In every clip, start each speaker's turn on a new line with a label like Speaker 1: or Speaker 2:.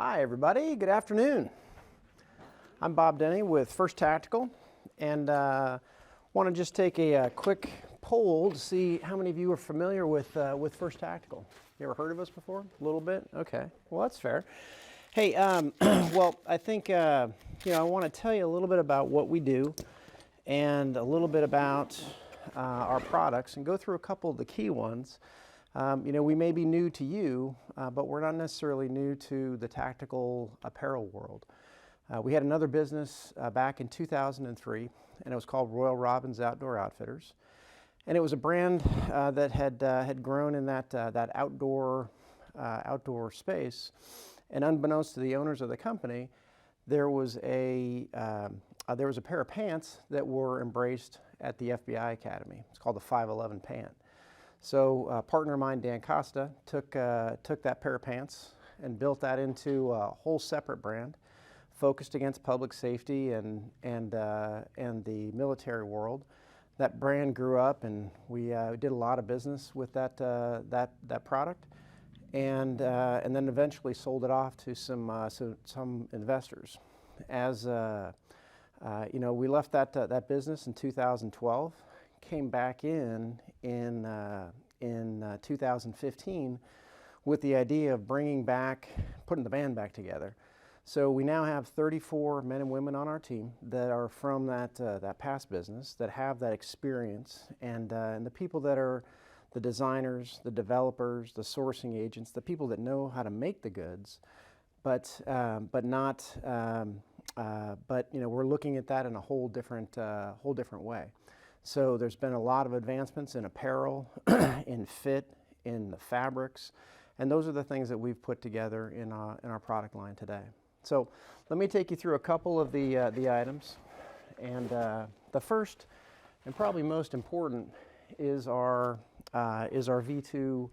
Speaker 1: Hi everybody, good afternoon. I'm Bob Denny with First Tactical, and want to just take a quick poll to see how many of you are familiar with First Tactical. You ever heard of us before? A little bit? Okay, well that's fair. Hey, well I think I want to tell you a little bit about what we do and a little bit about our products and go through a couple of the key ones. We may be new to you, but we're not necessarily new to the tactical apparel world. We had another business back in 2003, and it was called Royal Robbins Outdoor Outfitters. And it was a brand that had grown in that outdoor space. And unbeknownst to the owners of the company, there was a pair of pants that were embraced at the FBI Academy. It's called the 511 pant. So a partner of mine, Dan Costa, took that pair of pants and built that into a whole separate brand, focused against public safety and the military world. That brand grew up, and we did a lot of business with that product, and then eventually sold it off to some investors. As we left that business in 2012. Came back in 2015 with the idea of putting the band back together. So we now have 34 men and women on our team that are from that past business, that have that experience, and the people that are the designers, the developers, the sourcing agents, the people that know how to make the goods, but we're looking at that in a whole different way. So there's been a lot of advancements in apparel, in fit, in the fabrics, and those are the things that we've put together in our product line today. So let me take you through a couple of the items, and the first and probably most important is our V2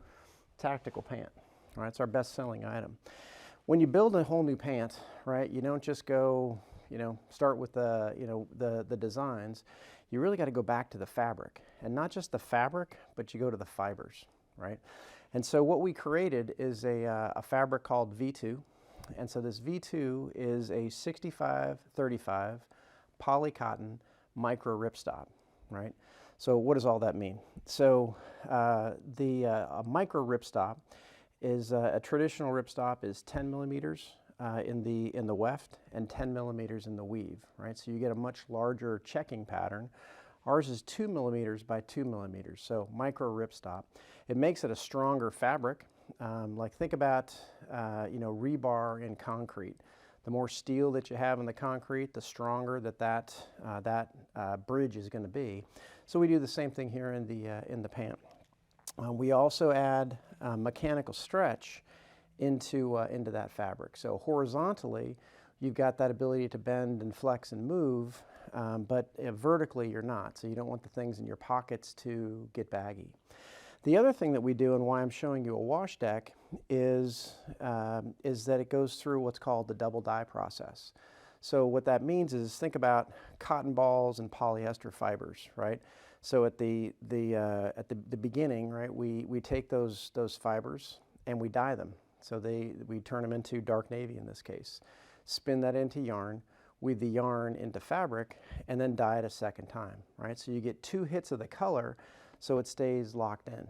Speaker 1: tactical pant. Right, it's our best-selling item. When you build a whole new pant, right, you don't just go, start with the designs. You really got to go back to the fabric, and not just the fabric, but you go to the fibers, right? And so what we created is a fabric called V2, and so this V2 is a 65-35 poly cotton micro ripstop, right? So what does all that mean? So a micro ripstop is a traditional ripstop is 10 millimeters in the weft and 10 millimeters in the weave, right? So you get a much larger checking pattern. Ours is 2 millimeters by 2 millimeters, so micro ripstop. It makes it a stronger fabric. Like think about rebar in concrete. The more steel that you have in the concrete, the stronger that bridge is going to be. So we do the same thing here in the pant. We also add mechanical stretch into that fabric. So horizontally, you've got that ability to bend and flex and move, but vertically you're not. So you don't want the things in your pockets to get baggy. The other thing that we do, and why I'm showing you a wash deck, is that it goes through what's called the double dye process. So what that means is, think about cotton balls and polyester fibers, right? So at the beginning, right, we take those fibers and we dye them. So we turn them into dark navy in this case. Spin that into yarn, weave the yarn into fabric, and then dye it a second time, right? So you get 2 hits of the color, so it stays locked in,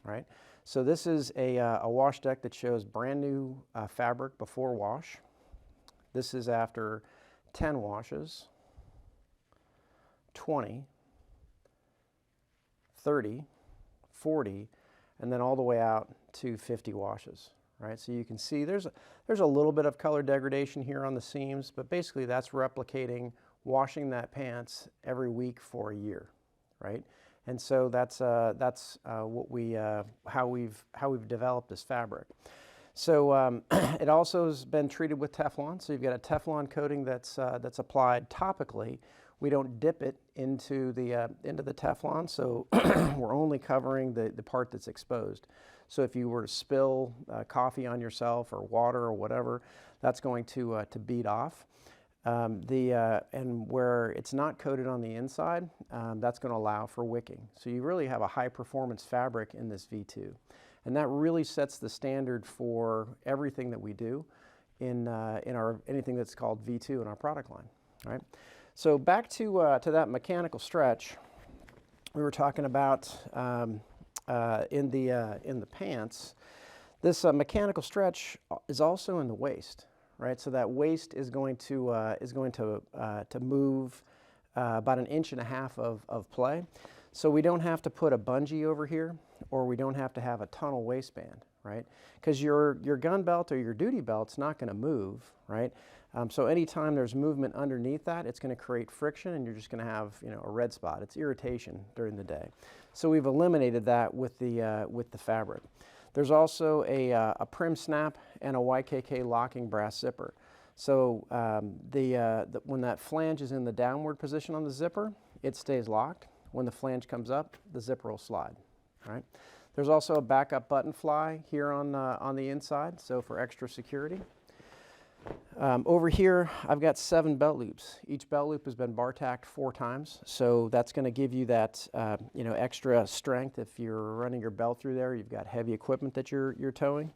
Speaker 1: right? So this is a wash deck that shows brand new fabric before wash. This is after 10 washes, 20, 30, 40, and then all the way out to 50 washes, right? So you can see there's a little bit of color degradation here on the seams, but basically that's replicating washing that pants every week for a year, right? And so that's what how we've developed this fabric. So it also has been treated with Teflon. So you've got a Teflon coating that's applied topically. We don't dip it into the Teflon, so we're only covering the part that's exposed. So if you were to spill coffee on yourself or water or whatever, that's going to bead off. And where it's not coated on the inside, that's going to allow for wicking. So you really have a high performance fabric in this V2. And that really sets the standard for everything that we do. in our anything that's called V2 in our product line. Right. So back to that mechanical stretch we were talking about in the pants. This mechanical stretch is also in the waist, right? So that waist is going to move about 1.5 inches of play. So we don't have to put a bungee over here, or we don't have to have a tunnel waistband, right? Because your gun belt or your duty belt's not going to move, right? So anytime there's movement underneath that, it's going to create friction, and you're just going to have, you know, a red spot. It's irritation during the day. So we've eliminated that with the fabric. There's also a prim snap and a YKK locking brass zipper. So when that flange is in the downward position on the zipper, it stays locked. When the flange comes up, the zipper will slide. Right? There's also a backup button fly here on the inside, so for extra security. Over here, I've got 7 belt loops. Each belt loop has been bar tacked 4 times, so that's going to give you that you know, extra strength if you're running your belt through there. You've got heavy equipment that you're towing.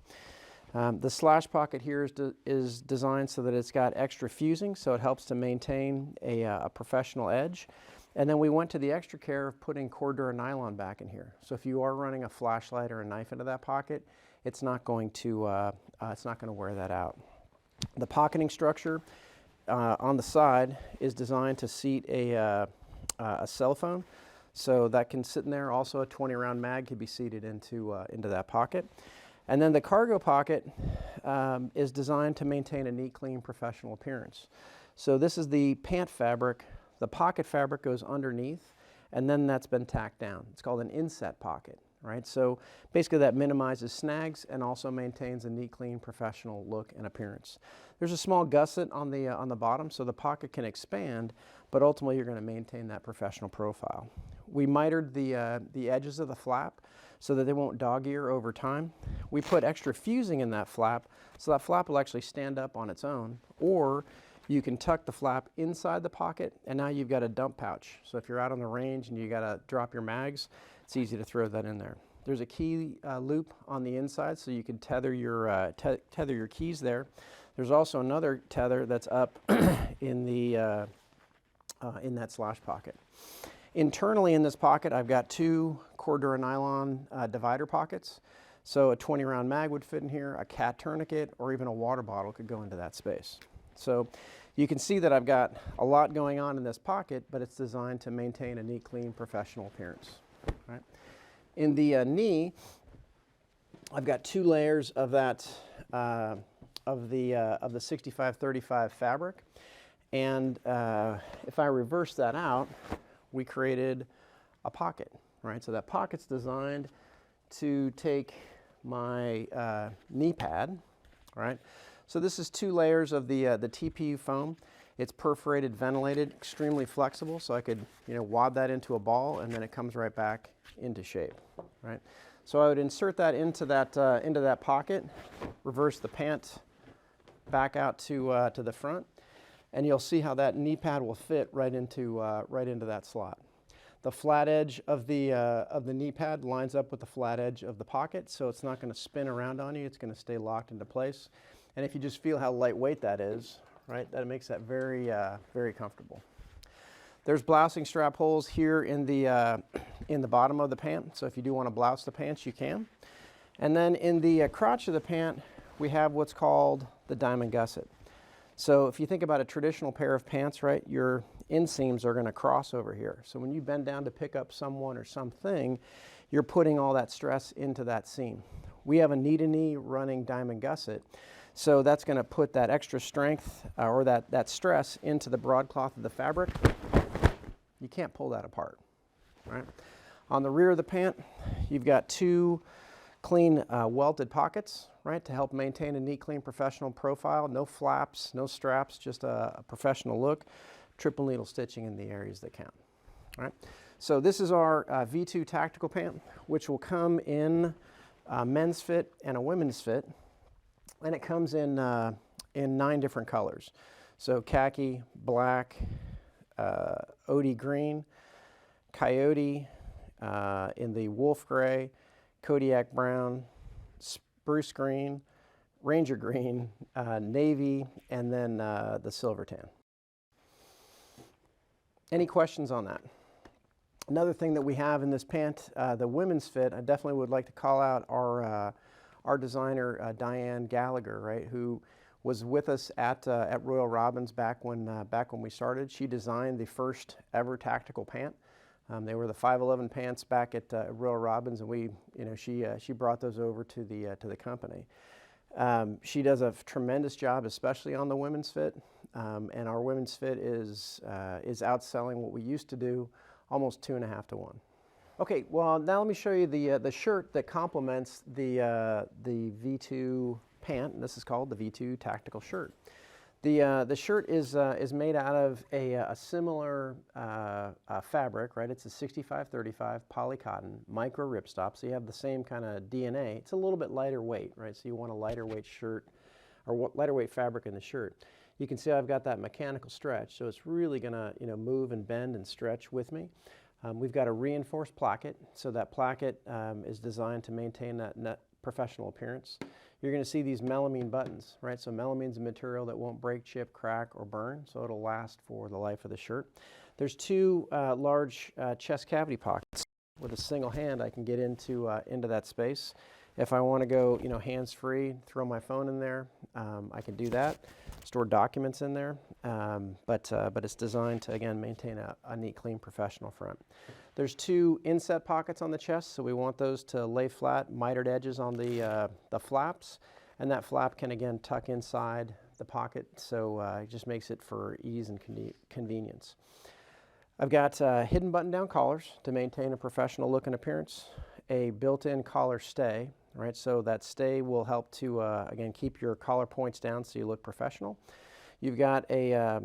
Speaker 1: The slash pocket here is designed so that it's got extra fusing, so it helps to maintain a professional edge. And then we went to the extra care of putting Cordura nylon back in here. So if you are running a flashlight or a knife into that pocket, it's not going to wear that out. The pocketing structure on the side is designed to seat a cell phone, so that can sit in there. Also, a 20-round mag could be seated into that pocket. And then the cargo pocket is designed to maintain a neat, clean, professional appearance. So this is the pant fabric. The pocket fabric goes underneath, and then that's been tacked down. It's called an inset pocket, right? So basically that minimizes snags and also maintains a neat, clean, professional look and appearance. There's a small gusset on the bottom, so the pocket can expand, but ultimately you're going to maintain that professional profile. We mitered the edges of the flap so that they won't dog ear over time. We put extra fusing in that flap, so that flap will actually stand up on its own, or you can tuck the flap inside the pocket, and now you've got a dump pouch. So if you're out on the range and you got to drop your mags, it's easy to throw that in there. There's a key loop on the inside, so you can tether your keys there. There's also another tether that's up in that slash pocket. Internally in this pocket, I've got 2 Cordura nylon divider pockets. So a 20-round mag would fit in here, a cat tourniquet, or even a water bottle could go into that space. So you can see that I've got a lot going on in this pocket, but it's designed to maintain a neat, clean, professional appearance. Right? In the knee, I've got 2 layers of that of the 65-35 fabric, and if I reverse that out, we created a pocket. Right? So that pocket's designed to take my knee pad. Right? So this is 2 layers of the TPU foam. It's perforated, ventilated, extremely flexible, so I could, you know, wad that into a ball, and then it comes right back into shape, right? So I would insert that into that pocket, reverse the pant back out to the front, and you'll see how that knee pad will fit right into that slot. The flat edge of the knee pad lines up with the flat edge of the pocket, so it's not going to spin around on you. It's going to stay locked into place. And if you just feel how lightweight that is, right, that makes that very, very comfortable. There's blousing strap holes here in the bottom of the pant, so if you do want to blouse the pants, you can. And then in the crotch of the pant, we have what's called the diamond gusset. So if you think about a traditional pair of pants, right, your inseams are going to cross over here. So when you bend down to pick up someone or something, you're putting all that stress into that seam. We have a knee-to-knee running diamond gusset, so that's going to put that extra strength or that stress into the broadcloth of the fabric. You can't pull that apart, right? On the rear of the pant, you've got 2 clean welted pockets, right, to help maintain a neat, clean, professional profile. No flaps, no straps, just a professional look. Triple needle stitching in the areas that count, right? So this is our V2 tactical pant, which will come in men's fit and a women's fit, and it comes in 9 different colors. So khaki, black, OD green, coyote, in the wolf gray, Kodiak brown, spruce green, ranger green, navy, and then the silver tan. Any questions on that? Another thing that we have in this pant, the women's fit, I definitely would like to call out our designer, Diane Gallagher, right, who was with us at Royal Robbins back when we started. She designed the first ever tactical pant. They were the 511 pants back at Royal Robbins, and she brought those over to the company. She does a tremendous job, especially on the women's fit, and our women's fit is outselling what we used to do, almost 2.5 to 1. Okay, well now let me show you the shirt that complements the V2 pant, and this is called the V2 tactical shirt. The shirt is made out of a similar fabric, right? It's a 65-35 poly cotton micro ripstop, so you have the same kind of DNA. It's a little bit lighter weight, right? So you want a lighter weight shirt or lighter weight fabric in the shirt. You can see I've got that mechanical stretch, so it's really going to move and bend and stretch with me. We've got a reinforced placket, so that placket is designed to maintain that professional appearance. You're going to see these melamine buttons, right? So melamine's a material that won't break, chip, crack, or burn, so it'll last for the life of the shirt. There's two large chest cavity pockets. With a single hand, I can get into that space. If I want to go, hands-free, throw my phone in there, I can do that. Store documents in there, but it's designed to, again, maintain a neat, clean, professional front. There's two inset pockets on the chest, so we want those to lay flat, mitered edges on the flaps, and that flap can, again, tuck inside the pocket, so it just makes it for ease and convenience. I've got hidden button-down collars to maintain a professional look and appearance, a built-in collar stay, right? So that stay will help to, again, keep your collar points down so you look professional. You've got a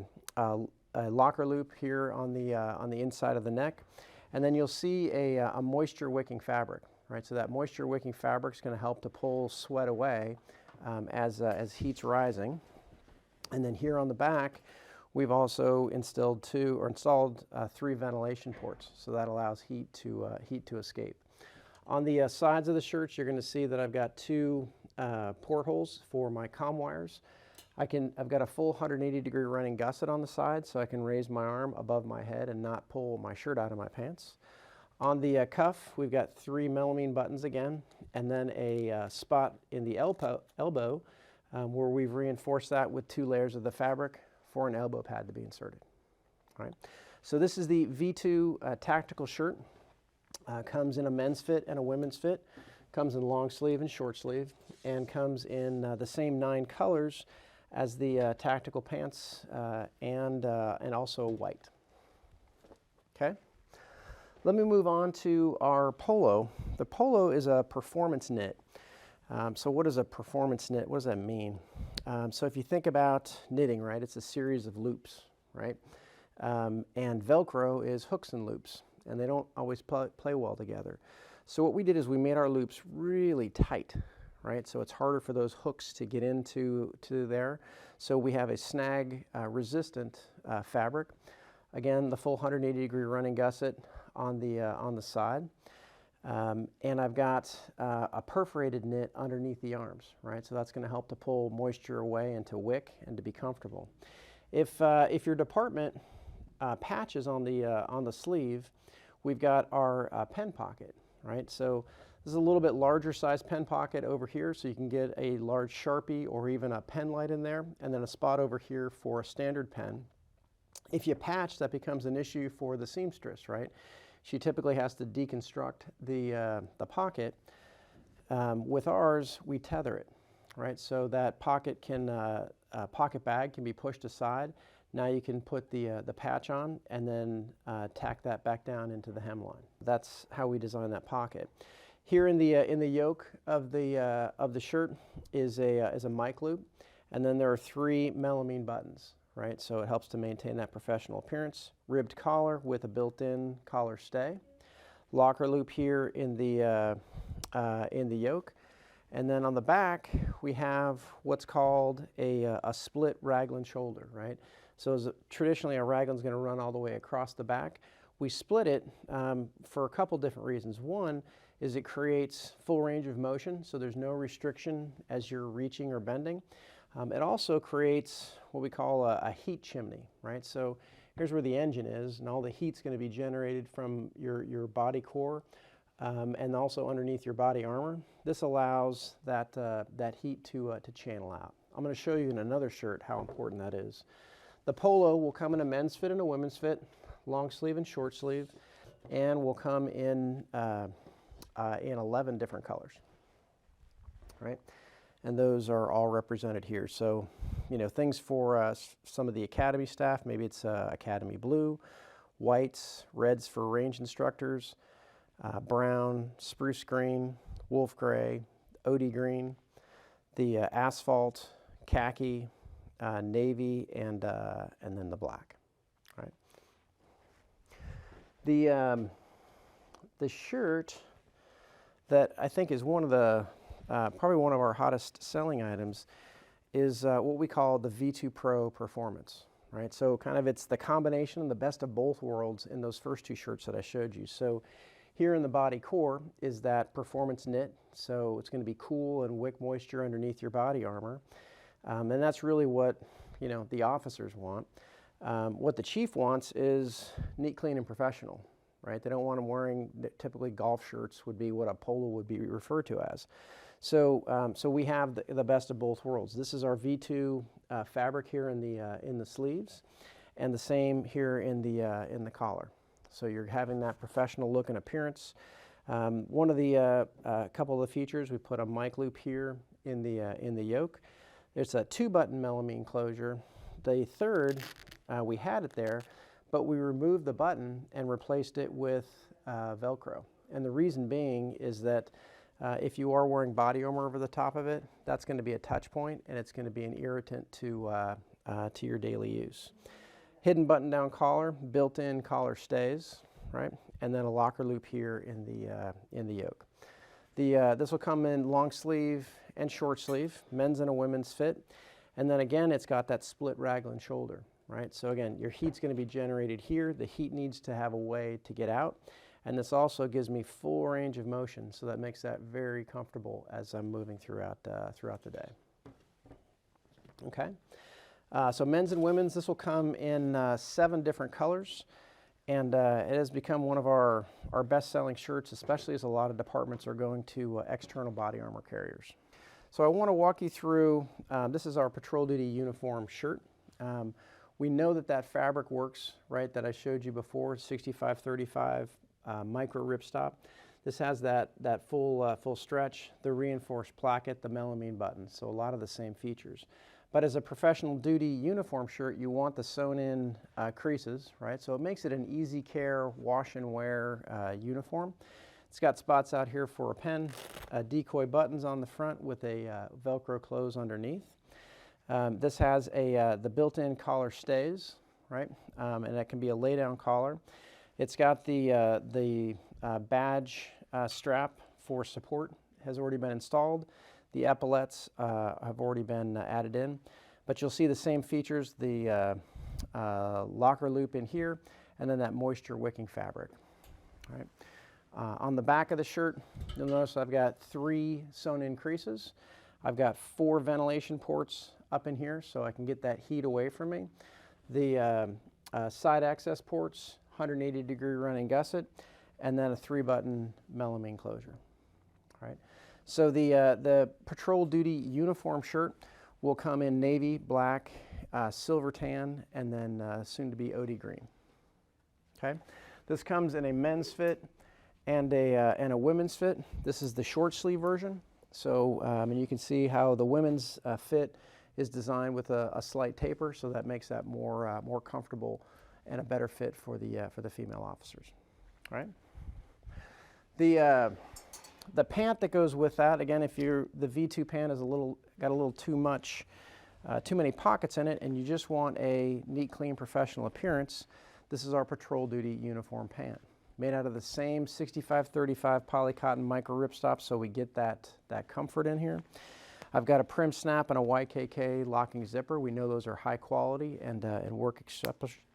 Speaker 1: locker loop here on the inside of the neck, and then you'll see a moisture-wicking fabric, right? So that moisture-wicking fabric is going to help to pull sweat away as heat's rising. And then here on the back, we've also installed 3 ventilation ports, so that allows heat to escape. On the sides of the shirts, you're going to see that I've got 2 portholes for my comm wires. I've got a full 180-degree running gusset on the side, so I can raise my arm above my head and not pull my shirt out of my pants. On the cuff, we've got 3 melamine buttons again, and then a spot in the elbow where we've reinforced that with 2 layers of the fabric for an elbow pad to be inserted. All right. So this is the V2 tactical shirt. Comes in a men's fit and a women's fit. Comes in long sleeve and short sleeve, and comes in the same 9 colors as the tactical pants and also white. Okay. Let me move on to our polo. The polo is a performance knit. So what is a performance knit? What does that mean? So if you think about knitting, right, it's a series of loops, right? And Velcro is hooks and loops, and they don't always play well together. So what we did is we made our loops really tight, right? So it's harder for those hooks to get into there. So we have a snag resistant fabric. Again, the full 180-degree running gusset on the side. And I've got a perforated knit underneath the arms, right? So that's going to help to pull moisture away and to wick and to be comfortable. If your department patches on the sleeve, we've got our pen pocket, right? So this is a little bit larger size pen pocket over here, so you can get a large Sharpie or even a pen light in there, and then a spot over here for a standard pen. If you patch, that becomes an issue for the seamstress, right? She typically has to deconstruct the pocket. With ours, we tether it, right? So that pocket pocket bag can be pushed aside. Now you can put the patch on and then tack that back down into the hemline. That's how we design that pocket. Here in the yoke of the shirt is a mic loop, and then there are 3 melamine buttons, right? So it helps to maintain that professional appearance. Ribbed collar with a built-in collar stay. Locker loop here in the yoke. And then on the back, we have what's called a split raglan shoulder, right? So traditionally, a raglan is going to run all the way across the back. We split it for a couple different reasons. One, is it creates full range of motion, so there's no restriction as you're reaching or bending. It also creates what we call a heat chimney, right? So here's where the engine is, and all the heat's going to be generated from your body core and also underneath your body armor. This allows that heat to channel out. I'm going to show you in another shirt how important that is. The polo will come in a men's fit and a women's fit, long sleeve and short sleeve, and will come in 11 different colors, right? And those are all represented here. So, you know, things for some of the academy staff, maybe it's academy blue, whites, reds for range instructors, brown, spruce green, wolf gray, OD green, the asphalt, khaki, navy, and then the black, right? The shirt that I think is one of the probably one of our hottest selling items is what we call the V2 Pro Performance, right? So kind of it's the combination, the best of both worlds in those first two shirts that I showed you. So here in the body core is that performance knit, so it's going to be cool and wick moisture underneath your body armor, and that's really what, you know, the officers want. What the chief wants is neat, clean, and professional, right? They don't want them wearing, typically golf shirts would be what a polo would be referred to as. So, so we have the best of both worlds. This is our V2 fabric here in the sleeves, and the same here in the collar. So you're having that professional look and appearance. One of the couple of the features, we put a mic loop here in the yoke. There's a 2-button melamine closure. The third, we had it there, but we removed the button and replaced it with Velcro. And the reason being is that if you are wearing body armor over the top of it, that's going to be a touch point, and it's going to be an irritant to your daily use. Hidden button-down collar, built-in collar stays, right? And then a locker loop here in the yoke. This will come in long sleeve and short sleeve, men's and a women's fit. And then again, it's got that split raglan shoulder, right? So again, your heat's going to be generated here. The heat needs to have a way to get out. And this also gives me full range of motion, so that makes that very comfortable as I'm moving throughout the day. Okay, so men's and women's, this will come in 7 different colors, and it has become one of our best-selling shirts, especially as a lot of departments are going to external body armor carriers. So I want to walk you through, this is our patrol duty uniform shirt. We know that fabric works, right, that I showed you before, 65-35 micro ripstop. This has that full stretch, the reinforced placket, the melamine button, so a lot of the same features. But as a professional duty uniform shirt, you want the sewn in creases, right? So it makes it an easy care, wash and wear uniform. It's got spots out here for a pen, decoy buttons on the front with a Velcro close underneath. This has the built-in collar stays, right? And that can be a lay-down collar. It's got the badge strap for support has already been installed. The epaulettes have already been added in, but you'll see the same features, the locker loop in here, and then that moisture wicking fabric. All right. On the back of the shirt, you'll notice I've got 3 sewn-in creases. I've got 4 ventilation ports up in here, so I can get that heat away from me. The side access ports, 180-degree running gusset, and then a 3-button melamine closure. All right. So the patrol duty uniform shirt will come in navy, black, silver tan, and then soon to be OD green. Okay. This comes in a men's fit and a women's fit. This is the short sleeve version. So and you can see how the women's fit is designed with a slight taper, so that makes that more comfortable and a better fit for the female officers. All right. The pant that goes with that, again, if the V2 pant is got a little too many pockets in it, and you just want a neat, clean, professional appearance, this is our patrol duty uniform pant, made out of the same 65-35 polycotton micro ripstop, so we get that comfort in here. I've got a prim snap and a YKK locking zipper. We know those are high quality and work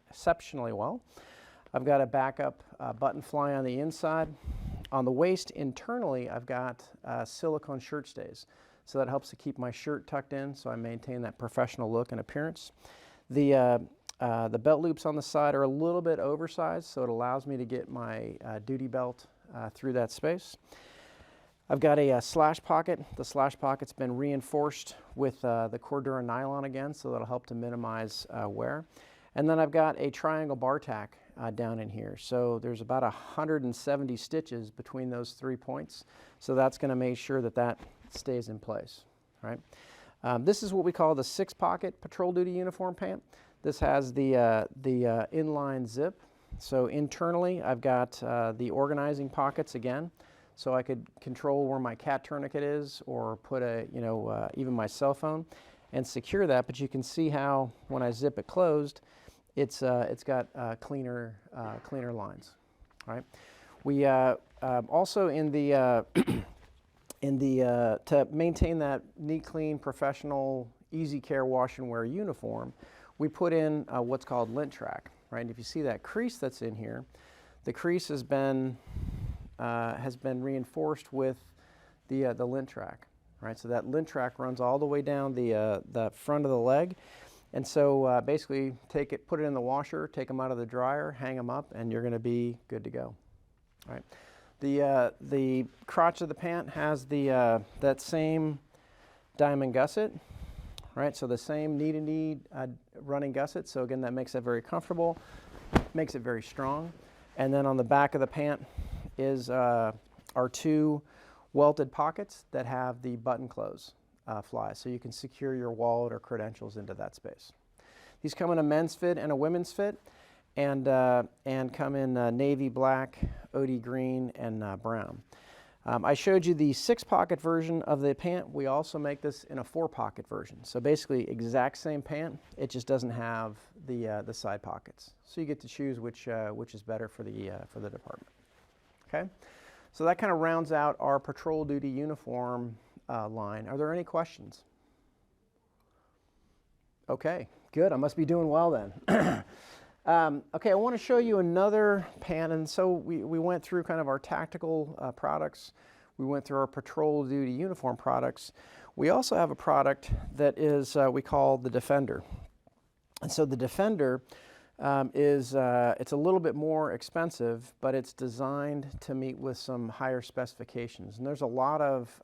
Speaker 1: exceptionally well. I've got a backup button fly on the inside. On the waist internally, I've got silicone shirt stays. So that helps to keep my shirt tucked in so I maintain that professional look and appearance. The belt loops on the side are a little bit oversized, so it allows me to get my duty belt through that space. I've got a slash pocket. The slash pocket's been reinforced with the Cordura nylon again, so that'll help to minimize wear. And then I've got a triangle bar tack down in here. So there's about 170 stitches between those 3 points. So that's going to make sure that that stays in place, right? This is what we call the 6-pocket patrol duty uniform pant. This has the inline zip. So internally, I've got the organizing pockets again. So I could control where my cat tourniquet is, or put a, even my cell phone, and secure that. But you can see how when I zip it closed, it's got cleaner lines. All right. We also in the to maintain that neat, clean, professional, easy care wash and wear uniform, we put in what's called lint track. Right. And if you see that crease that's in here, the crease has been reinforced with the lint track, right? So that lint track runs all the way down the front of the leg, and so basically put it in the washer, take them out of the dryer, hang them up, and you're going to be good to go, right? The crotch of the pant has that same diamond gusset, right? So the same knee-to-knee running gusset. So again, that makes it very comfortable, makes it very strong, and then on the back of the pant is our 2 welted pockets that have the button close fly, so you can secure your wallet or credentials into that space. These come in a men's fit and a women's fit, and come in navy black, OD green, and brown. I showed you the 6-pocket version of the pant. We also make this in a 4-pocket version. So basically, exact same pant. It just doesn't have the side pockets. So you get to choose which is better for the department. Okay, so that kind of rounds out our patrol duty uniform line. Are there any questions? Okay, good. I must be doing well then. Okay, I want to show you another pant. And so we went through kind of our tactical products. We went through our patrol duty uniform products. We also have a product that is we call the Defender. And so the Defender it's a little bit more expensive, but it's designed to meet with some higher specifications. And there's a lot of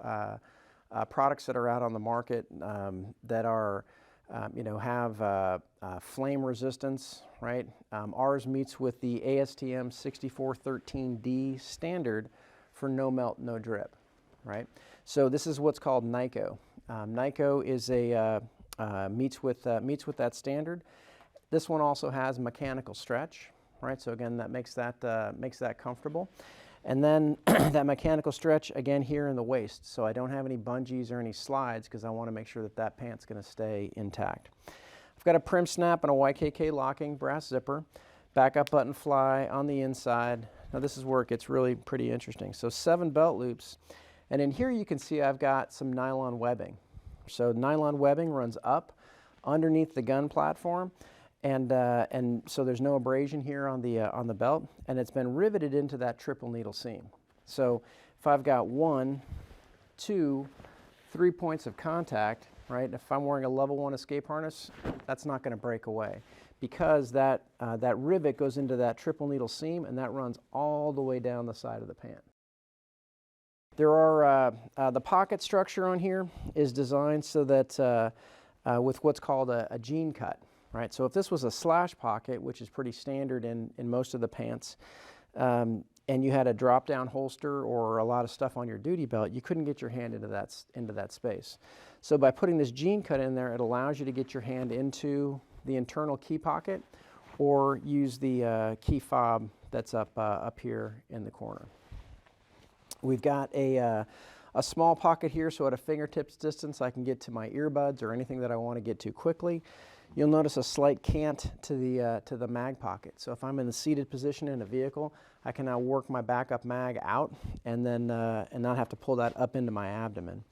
Speaker 1: products that are out on the market that are, have flame resistance, right? Ours meets with the ASTM 6413D standard for no melt, no drip, right? So this is what's called NICO. NICO is meets with that standard. This one also has mechanical stretch, right? So again, that makes that comfortable. And then that mechanical stretch again here in the waist. So I don't have any bungees or any slides because I want to make sure that that pant's going to stay intact. I've got a prim snap and a YKK locking brass zipper, backup button fly on the inside. Now this is where it gets really pretty interesting. So 7 belt loops, and in here you can see I've got some nylon webbing. So nylon webbing runs up underneath the gun platform. And so there's no abrasion here on the belt, and it's been riveted into that triple needle seam. So if I've got 1, 2, 3 points of contact, right? If I'm wearing a level 1 escape harness, that's not going to break away because that rivet goes into that triple needle seam, and that runs all the way down the side of the pant. There are the pocket structure on here is designed so that with what's called a jean cut. Right, so if this was a slash pocket, which is pretty standard in most of the pants, and you had a drop-down holster or a lot of stuff on your duty belt, you couldn't get your hand into that space. So by putting this jean cut in there, it allows you to get your hand into the internal key pocket, or use the key fob that's up here in the corner. We've got a small pocket here, so at a fingertips distance, I can get to my earbuds or anything that I want to get to quickly. You'll notice a slight cant to the mag pocket. So if I'm in the seated position in a vehicle, I can now work my backup mag out and then and not have to pull that up into my abdomen.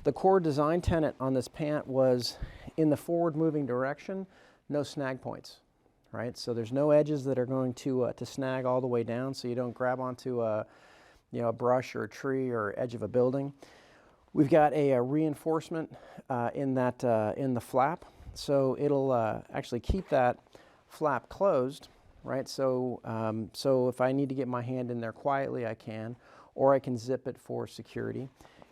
Speaker 1: The core design tenet on this pant was in the forward moving direction, no snag points, right? So there's no edges that are going to snag all the way down, so you don't grab onto a a brush or a tree or edge of a building. We've got a reinforcement in the flap, so it'll actually keep that flap closed, right? So so if I need to get my hand in there quietly, I can, or I can zip it for security.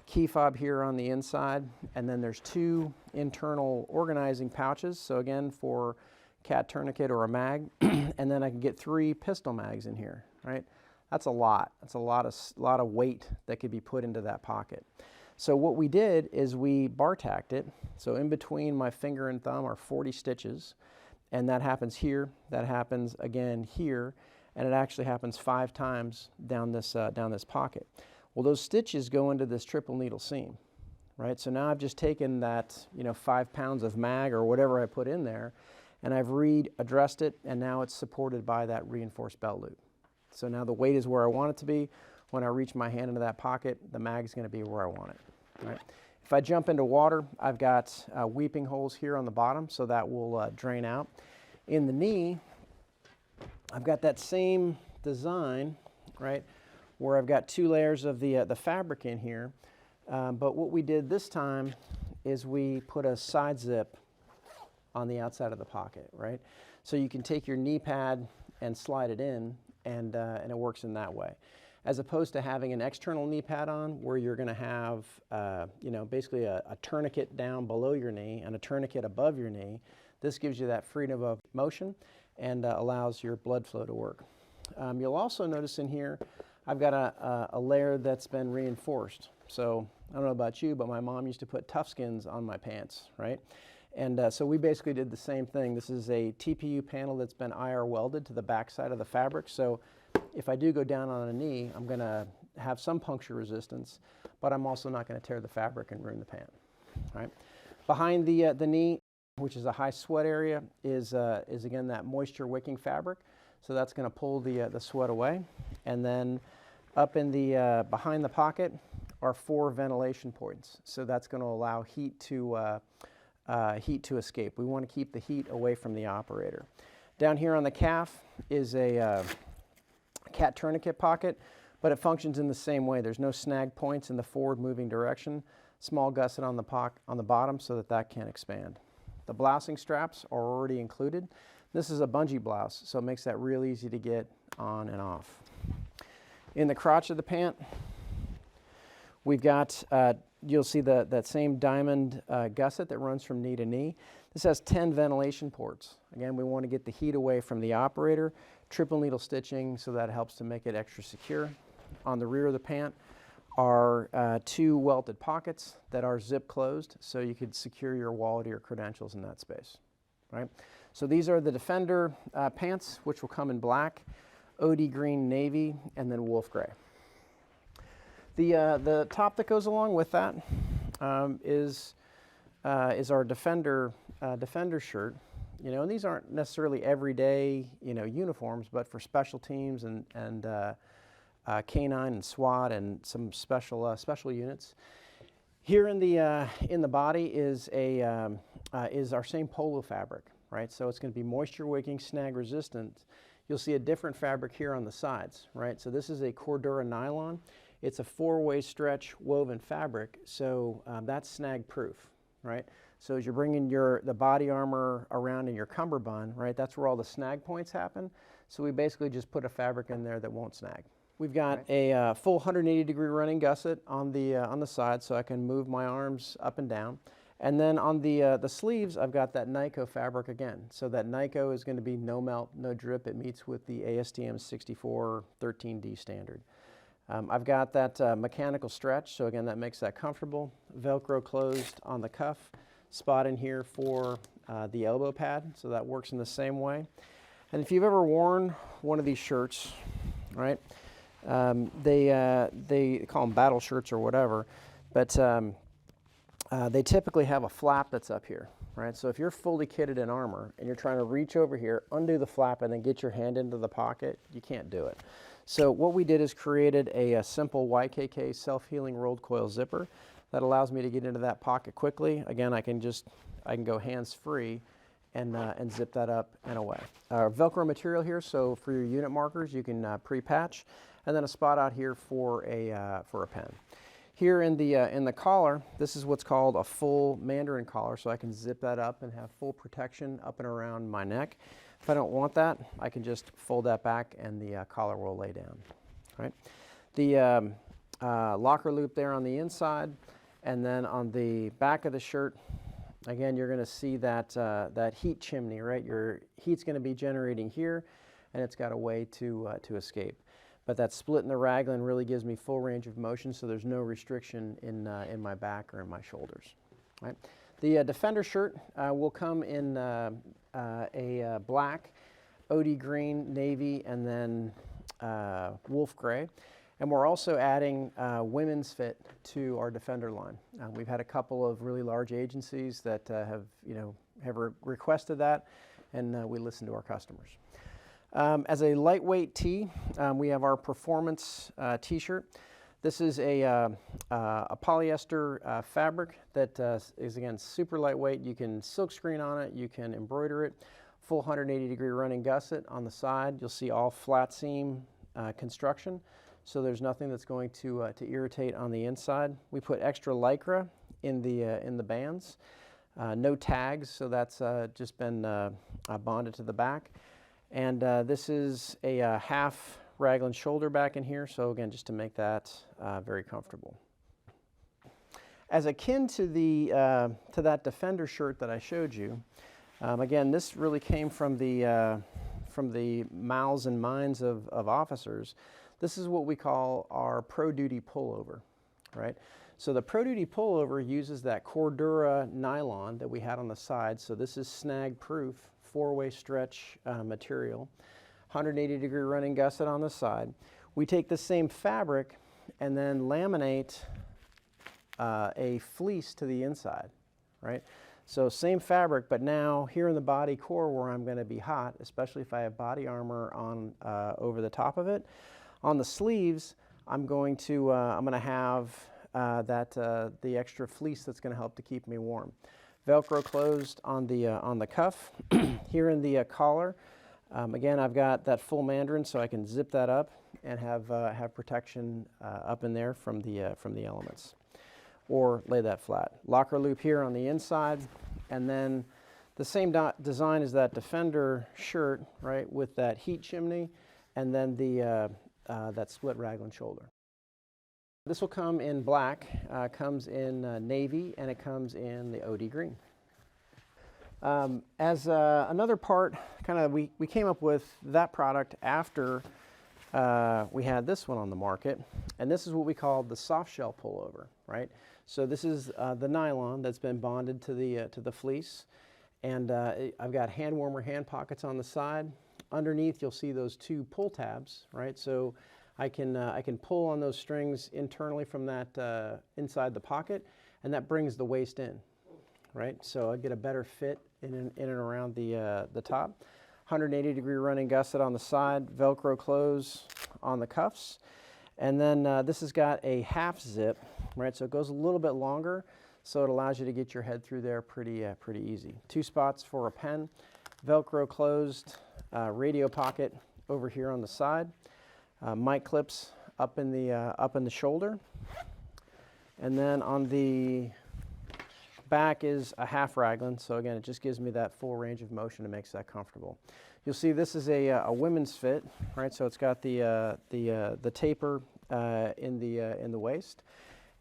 Speaker 1: Key fob here on the inside, and then there's 2 internal organizing pouches. So again, for cat tourniquet or a mag, and then I can get 3 pistol mags in here, right? That's a lot. That's a lot of weight that could be put into that pocket. So what we did is we bar tacked it. So in between my finger and thumb are 40 stitches, and that happens here, that happens again here, and it actually happens 5 times down this pocket. Well, those stitches go into this triple needle seam, right? So now I've just taken that 5 pounds of mag or whatever I put in there, and I've readdressed it, and now it's supported by that reinforced belt loop. So now the weight is where I want it to be. When I reach my hand into that pocket, the mag's going to be where I want it. Right. If I jump into water, I've got weeping holes here on the bottom, so that will drain out. In the knee, I've got that same design, right, where I've got 2 layers of the fabric in here. But what we did this time is we put a side zip on the outside of the pocket, right? So you can take your knee pad and slide it in, and it works in that way. As opposed to having an external knee pad on where you're going to have, basically a tourniquet down below your knee and a tourniquet above your knee. This gives you that freedom of motion and allows your blood flow to work. You'll also notice in here, I've got a layer that's been reinforced. So I don't know about you, but my mom used to put tough skins on my pants, right? And so we basically did the same thing. This is a TPU panel that's been IR welded to the back side of the fabric. So if I do go down on a knee, I'm going to have some puncture resistance, but I'm also not going to tear the fabric and ruin the pant. Right? Behind the knee, which is a high sweat area, is again that moisture wicking fabric. So that's going to pull the sweat away. And then up in the behind the pocket are 4 ventilation points. So that's going to allow heat to escape. We want to keep the heat away from the operator. Down here on the calf is a cat tourniquet pocket, but it functions in the same way. There's no snag points in the forward moving direction. Small gusset on the bottom so that can expand. The blousing straps are already included. This is a bungee blouse, so it makes that real easy to get on and off. In the crotch of the pant, we've got, you'll see that same diamond gusset that runs from knee to knee. This has 10 ventilation ports. Again, we want to get the heat away from the operator. Triple needle stitching, so that helps to make it extra secure. On the rear of the pant are 2 welted pockets that are zip closed, so you could secure your wallet or your credentials in that space. Right? So these are the Defender pants, which will come in black, OD green, navy, and then wolf gray. The top that goes along with that is our Defender shirt. And these aren't necessarily everyday, uniforms, but for special teams and K9 and SWAT and some special units. Here in the body is our same polo fabric, right? So it's going to be moisture wicking, snag resistant. You'll see a different fabric here on the sides, right? So this is a Cordura nylon. It's a 4-way stretch woven fabric, so that's snag proof, right? So as you're bringing the body armor around in your cummerbund, right, that's where all the snag points happen. So we basically just put a fabric in there that won't snag. We've got a full 180-degree running gusset on the side, so I can move my arms up and down. And then on the sleeves, I've got that Nyko fabric again. So that Nyko is going to be no melt, no drip. It meets with the ASTM 6413D standard. I've got that mechanical stretch, so again, that makes that comfortable. Velcro closed on the cuff. Spot in here for the elbow pad, so that works in the same way. And if you've ever worn one of these shirts, right, they call them battle shirts or whatever, but they typically have a flap that's up here, right? So if you're fully kitted in armor and you're trying to reach over here, undo the flap, and then get your hand into the pocket, you can't do it. So what we did is created a simple YKK self-healing rolled coil zipper that allows me to get into that pocket quickly. Again, I can go hands-free and zip that up and away. Velcro material here, so for your unit markers, you can pre-patch. and then a spot out here for a pen. Here in the collar, this is what's called a full Mandarin collar, so I can zip that up and have full protection up and around my neck. If I don't want that, I can just fold that back and the collar will lay down. Right? The locker loop there on the inside, and then on the back of the shirt, again, you're going to see that, that heat chimney, right? Your heat's going to be generating here, and it's got a way to escape. But that split in the raglan really gives me full range of motion, so there's no restriction in my back or in my shoulders. Right? The Defender shirt will come in a black, OD green, navy, and then wolf gray. And we're also adding women's fit to our Defender line. We've had a couple of really large agencies that have requested that, and we listen to our customers. As a lightweight tee, we have our Performance t-shirt. This is a polyester fabric that is, again, super lightweight. You can silk screen on it, you can embroider it, full 180-degree running gusset on the side. You'll see all flat seam construction, so there's nothing that's going to irritate on the inside. We put extra Lycra in the bands. No tags, so that's just been bonded to the back. And this is a half raglan shoulder back in here, so again, just to make that very comfortable. As akin to that Defender shirt that I showed you, again, this really came from the mouths and minds of officers. This is what we call our Pro Duty pullover, right? So the Pro Duty pullover uses that Cordura nylon that we had on the side, so this is snag proof, 4-way stretch material, 180-degree running gusset on the side. We take the same fabric and then laminate a fleece to the inside, right? So same fabric, but now here in the body core where I'm going to be hot, especially if I have body armor on over the top of it. On the sleeves, I'm going to have the extra fleece that's going to help to keep me warm. Velcro closed on the cuff. Here in the collar, again, I've got that full Mandarin, so I can zip that up and have protection up in there from the elements, or lay that flat. Locker loop here on the inside, and then the same design as that Defender shirt, right, with that heat chimney, and then that split raglan shoulder. This will come in black, comes in navy, and it comes in the OD green. As another part, we came up with that product after we had this one on the market, and this is what we call the soft shell pullover, right? So this is the nylon that's been bonded to the fleece, and I've got hand warmer hand pockets on the side. Underneath, you'll see those two pull tabs, right? So I can pull on those strings internally from that inside the pocket, and that brings the waist in, right? So I get a better fit in and around the top. 180-degree running gusset on the side, Velcro close on the cuffs, and then this has got a half zip, right? So it goes a little bit longer, so it allows you to get your head through there pretty easy. 2 spots for a pen, Velcro closed, radio pocket over here on the side. Mic clips up in the shoulder, and then on the back is a half raglan. So again, it just gives me that full range of motion and makes that comfortable. You'll see this is a women's fit, right? So it's got the taper in the waist,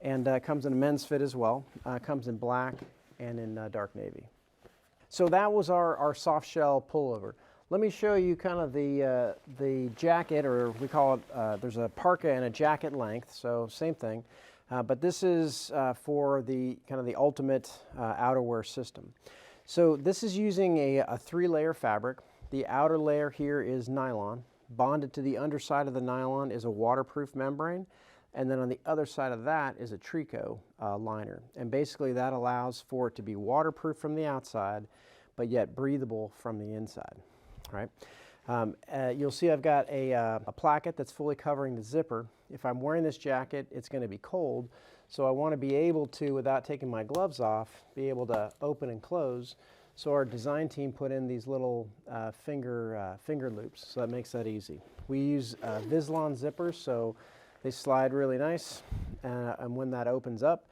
Speaker 1: and comes in a men's fit as well. Comes in black and in dark navy. So that was our soft shell pullover. Let me show you kind of the jacket, or we call it, there's a parka and a jacket length, so same thing. But this is for the kind of the ultimate outerwear system. So this is using a 3-layer fabric. The outer layer here is nylon. Bonded to the underside of the nylon is a waterproof membrane. And then on the other side of that is a tricot liner. And basically that allows for it to be waterproof from the outside, but yet breathable from the inside. Right? You'll see I've got a placket that's fully covering the zipper. If I'm wearing this jacket, it's going to be cold, so I want to be able to, without taking my gloves off, be able to open and close. So our design team put in these little finger loops, so that makes that easy. We use Vislon zippers, so they slide really nice, and when that opens up,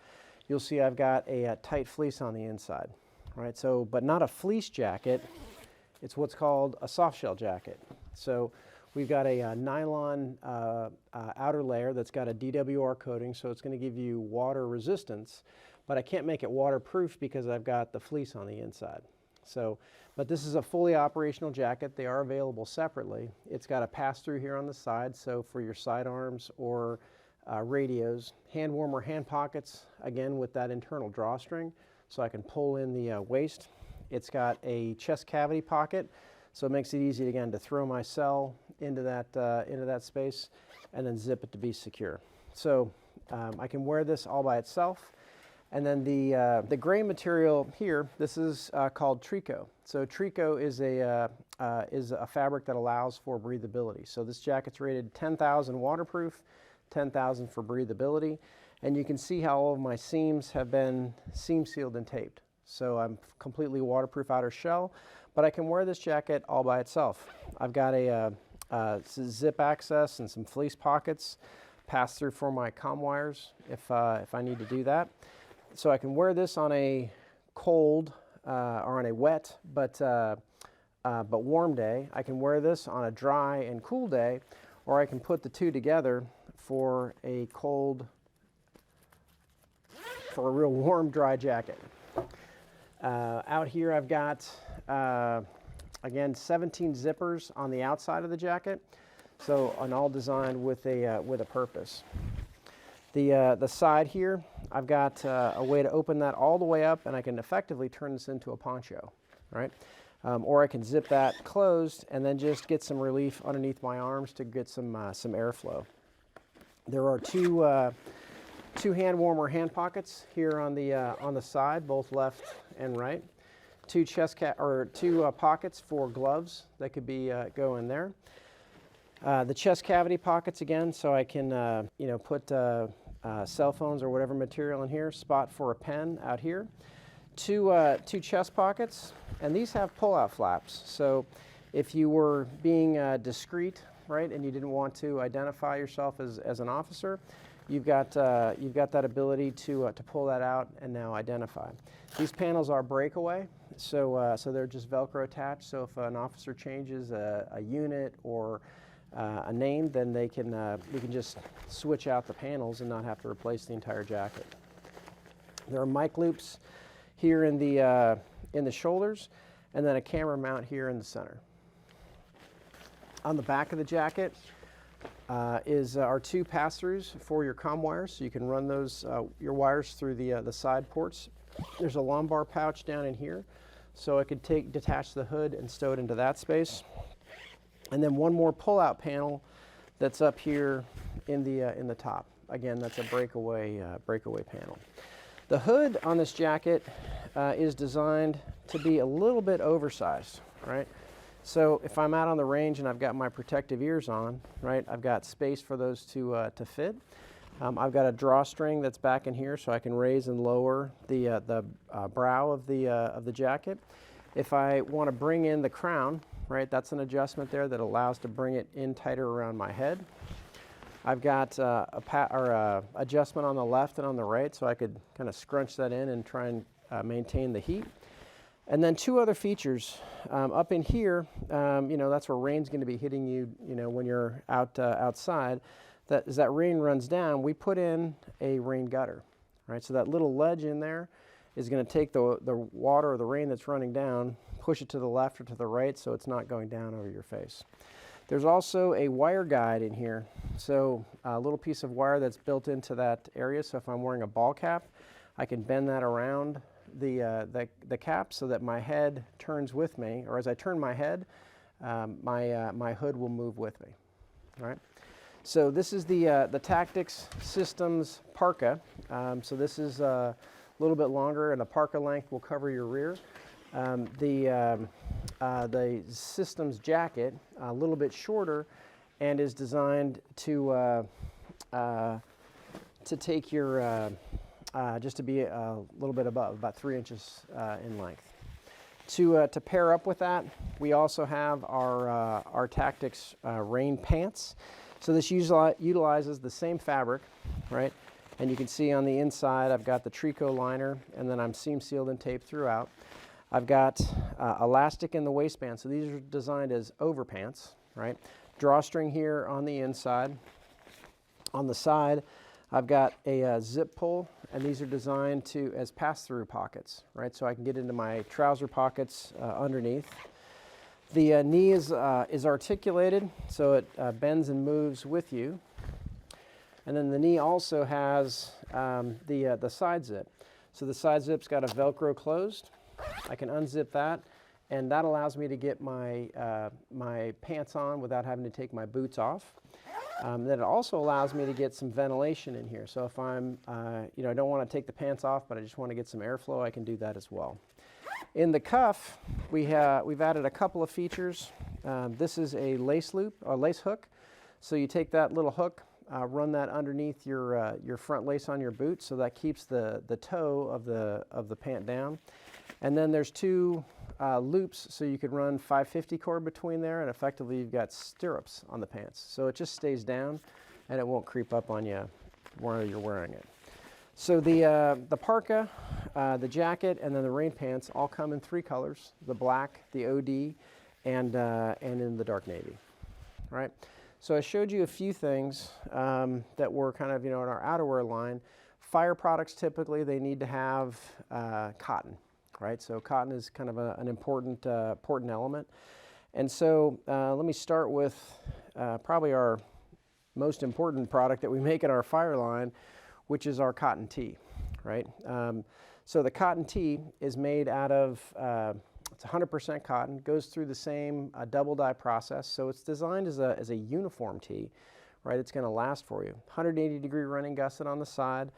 Speaker 1: you'll see I've got a tight fleece on the inside, right? So, but not a fleece jacket, it's what's called a soft shell jacket. So we've got a nylon outer layer that's got a DWR coating, so it's going to give you water resistance, but I can't make it waterproof because I've got the fleece on the inside. So, but this is a fully operational jacket. They are available separately. It's got a pass-through here on the side, so for your sidearms or radios. Hand warmer hand pockets, again with that internal drawstring, so I can pull in the waist. It's got a chest cavity pocket, so it makes it easy again to throw my cell into that space and then zip it to be secure. So I can wear this all by itself. And then the gray material here, this is called Trico. So Trico is a fabric that allows for breathability. So this jacket's rated 10,000 waterproof, 10,000 for breathability. And you can see how all of my seams have been seam sealed and taped. So I'm completely waterproof outer shell, but I can wear this jacket all by itself. I've got a zip access and some fleece pockets, pass through for my comm wires if I need to do that. So I can wear this on a cold or on a wet but warm day. I can wear this on a dry and cool day, or I can put the two together for a real warm, dry jacket. Out here I've got, again, 17 zippers on the outside of the jacket, so and all designed with a purpose. The side here, I've got a way to open that all the way up, and I can effectively turn this into a poncho, right? Or I can zip that closed and then just get some relief underneath my arms to get some airflow. There are two hand warmer hand pockets here on the side, both left and right. Two pockets for gloves that could be go in there. The chest cavity pockets again, so I can put cell phones or whatever material in here. Spot for a pen out here. Two chest pockets, and these have pull-out flaps. So if you were being discreet, right, and you didn't want to identify yourself as an officer, you've got that ability to pull that out and now identify. These panels are breakaway, so they're just Velcro attached. So if an officer changes a unit or a name, then we can just switch out the panels and not have to replace the entire jacket. There are mic loops here in the shoulders, and then a camera mount here in the center. On the back of the jacket is our two pass-throughs for your comm wires, so you can run those your wires through the side ports. There's a lumbar pouch down in here, so I could detach the hood and stow it into that space. And then one more pull-out panel that's up here in the top. Again, that's a breakaway panel. The hood on this jacket is designed to be a little bit oversized, right? So if I'm out on the range and I've got my protective ears on, right, I've got space for those to fit. I've got a drawstring that's back in here, so I can raise and lower the brow of the jacket. If I want to bring in the crown, right, that's an adjustment there that allows to bring it in tighter around my head. I've got adjustment on the left and on the right, so I could kind of scrunch that in and try and maintain the heat. And then two other features up in here. That's where rain's going to be hitting you. When you're outside. As that rain runs down, we put in a rain gutter, right? So that little ledge in there is going to take the water or the rain that's running down, push it to the left or to the right, so it's not going down over your face. There's also a wire guide in here, so a little piece of wire that's built into that area. So if I'm wearing a ball cap, I can bend that around the cap so that my head turns with me, or as I turn my head, my hood will move with me. All right. So this is the Tactics Systems Parka. So this is a little bit longer, and a parka length will cover your rear. The Systems jacket, a little bit shorter, and is designed to take your just to be a little bit above, about 3 inches in length. To pair up with that, we also have our Tactics rain pants. So this utilizes the same fabric, right? And you can see on the inside, I've got the tricot liner, and then I'm seam sealed and taped throughout. I've got elastic in the waistband, so these are designed as overpants, right? Drawstring here on the inside. On the side, I've got a zip pull, and these are designed as pass-through pockets, right? So I can get into my trouser pockets underneath. The knee is articulated, so it bends and moves with you. And then the knee also has the side zip. So the side zip's got a Velcro closed. I can unzip that, and that allows me to get my pants on without having to take my boots off. Then it also allows me to get some ventilation in here. So if I'm, I don't want to take the pants off, but I just want to get some airflow, I can do that as well. In the cuff, we've added a couple of features. This is a lace loop, or lace hook. So you take that little hook, run that underneath your front lace on your boot, so that keeps the toe of the pant down. And then there's two loops, so you could run 550 cord between there, and effectively you've got stirrups on the pants. So it just stays down, and it won't creep up on you while you're wearing it. So the parka, the jacket, and then the rain pants all come in 3 colors: the black, the OD, and in the dark navy. Right. So I showed you a few things that were kind of in our outerwear line. Fire products, typically they need to have cotton. Right, so cotton is kind of an important element. And so let me start with probably our most important product that we make in our fire line, which is our cotton tee, right? So the cotton tee is made out of, it's 100% cotton, goes through the same double dye process, so it's designed as a uniform tee, right? It's gonna last for you. 180-degree running gusset on the side,